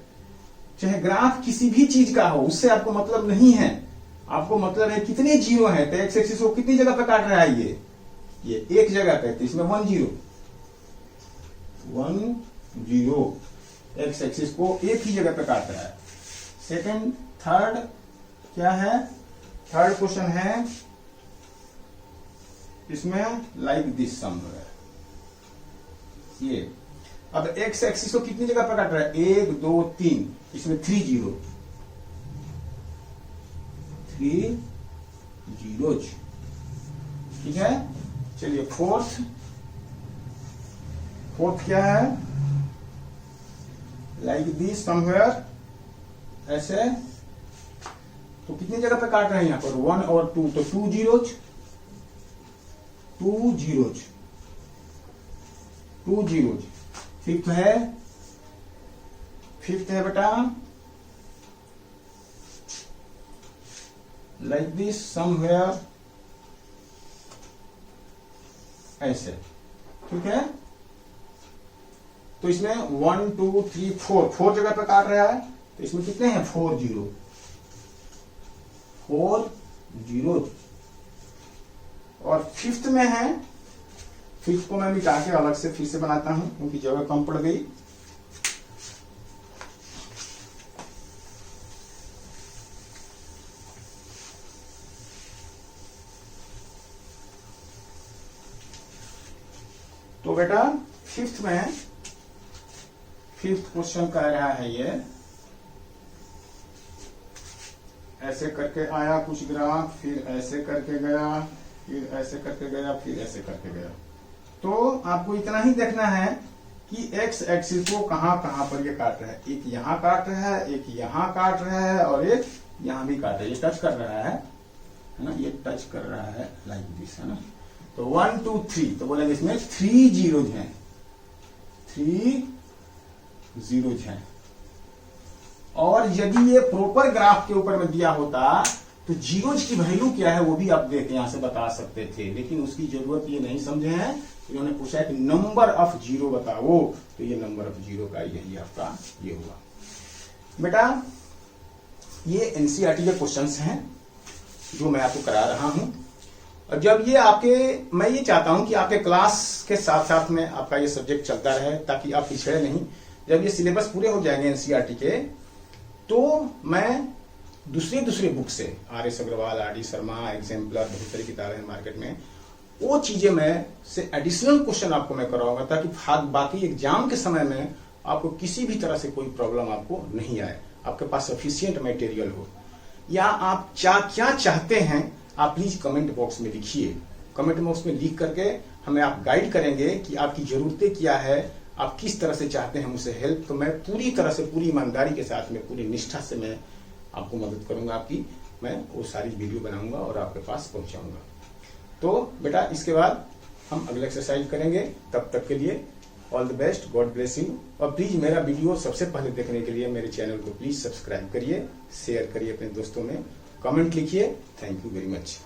चाहे ग्राफ किसी भी चीज का हो, उससे आपको मतलब नहीं है, आपको मतलब है कितने जीरो है। तो एक्स एक्सिस को कितनी जगह पे काट रहा है, ये एक जगह पे, तो इसमें 1 0 एक्स एक्सिस को एक ही जगह पे काट रहा है। सेकंड, थर्ड क्या है, थर्ड क्वेश्चन है इसमें लाइक दिस सम है ये। अब एक्स एक्सिस को कितनी जगह पे काट रहा है, 1 2 3, इसमें 3 जीरोज, ठीक है। चलिए फोर्थ क्या है, लाइक दिस समवेयर, ऐसे। तो कितनी जगह पे काट रहे हैं यहाँ पर, 1 और 2, तो 2 जीरोज। फिफ्थ है बेटा लाइक दिस समवेयर, ऐसे, ठीक है। तो इसमें 1 2 3 4 जगह पे काट रहा है, तो इसमें कितने हैं, 4 जीरो। और फिफ्थ में है, फिफ्थ को मैं मिटा के अलग से फिर से बनाता हूं क्योंकि जगह कम पड़ गई। तो बेटा फिफ्थ क्वेश्चन कह रहा है ये, ऐसे करके आया कुछ ग्राफ, फिर ऐसे करके गया, फिर ऐसे करके गया, फिर ऐसे करके गया। तो आपको इतना ही देखना है कि एक्स एक्सिस को कहां कहां पर ये काट रहा है। एक यहां काट रहा है, एक यहां काट रहा है, और एक यहां भी काट रहा है। ये टच कर रहा है ना, ये टच कर रहा है लाइक दिस, है ना। तो 1 2 3, तो बोलेंगे इसमें 3 जीरोज हैं, 3 जीरोज हैं। और यदि ये प्रॉपर ग्राफ के ऊपर में दिया होता तो जीरोज की वैल्यू क्या है वो भी आप देख यहां से बता सकते थे, लेकिन उसकी जरूरत ये नहीं समझे हैं। इन्होंने पूछा है कि नंबर ऑफ जीरो बताओ, तो ये नंबर ऑफ जीरो का यही आपका ये हुआ। बेटा ये एनसीईआरटी के क्वेश्चंस हैं जो मैं आपको करा रहा हूं। और जब ये मैं ये चाहता हूं कि आपके क्लास के साथ साथ में आपका ये सब्जेक्ट चलता रहे, ताकि आप पिछड़े नहीं। जब ये सिलेबस पूरे हो जाएंगे एनसीईआरटी के, तो मैं दूसरे बुक से, R S. Agarwal, R D. Sharma, exemplar, बहुत सारी किताबें हैं मार्केट में, वो चीजें मैं से एडिशनल क्वेश्चन आपको मैं कराऊंगा, ताकि बाकी एग्जाम के समय में आपको किसी भी तरह से कोई प्रॉब्लम आपको नहीं आए, आपके पास सफिशिएंट मटेरियल हो। या आप क्या चाहते हैं आप प्लीज कमेंट बॉक्स में लिखिए। कमेंट बॉक्स में लिख करके हमें आप गाइड करेंगे कि आपकी जरूरतें क्या है, आप किस तरह से चाहते हैं मुझसे हेल्प। तो मैं पूरी तरह से, पूरी ईमानदारी के साथ में, पूरी निष्ठा से मैं आपको मदद करूंगा आपकी। मैं वो सारी वीडियो बनाऊंगा और आपके पास पहुंचाऊंगा। तो बेटा इसके बाद हम अगला एक्सरसाइज करेंगे। तब तक के लिए all the best, God bless you. और प्लीज मेरा वीडियो सबसे पहले देखने के लिए मेरे चैनल को प्लीज सब्सक्राइब करिए, शेयर करिए अपने दोस्तों में, कमेंट लिखिए। Thank you very much.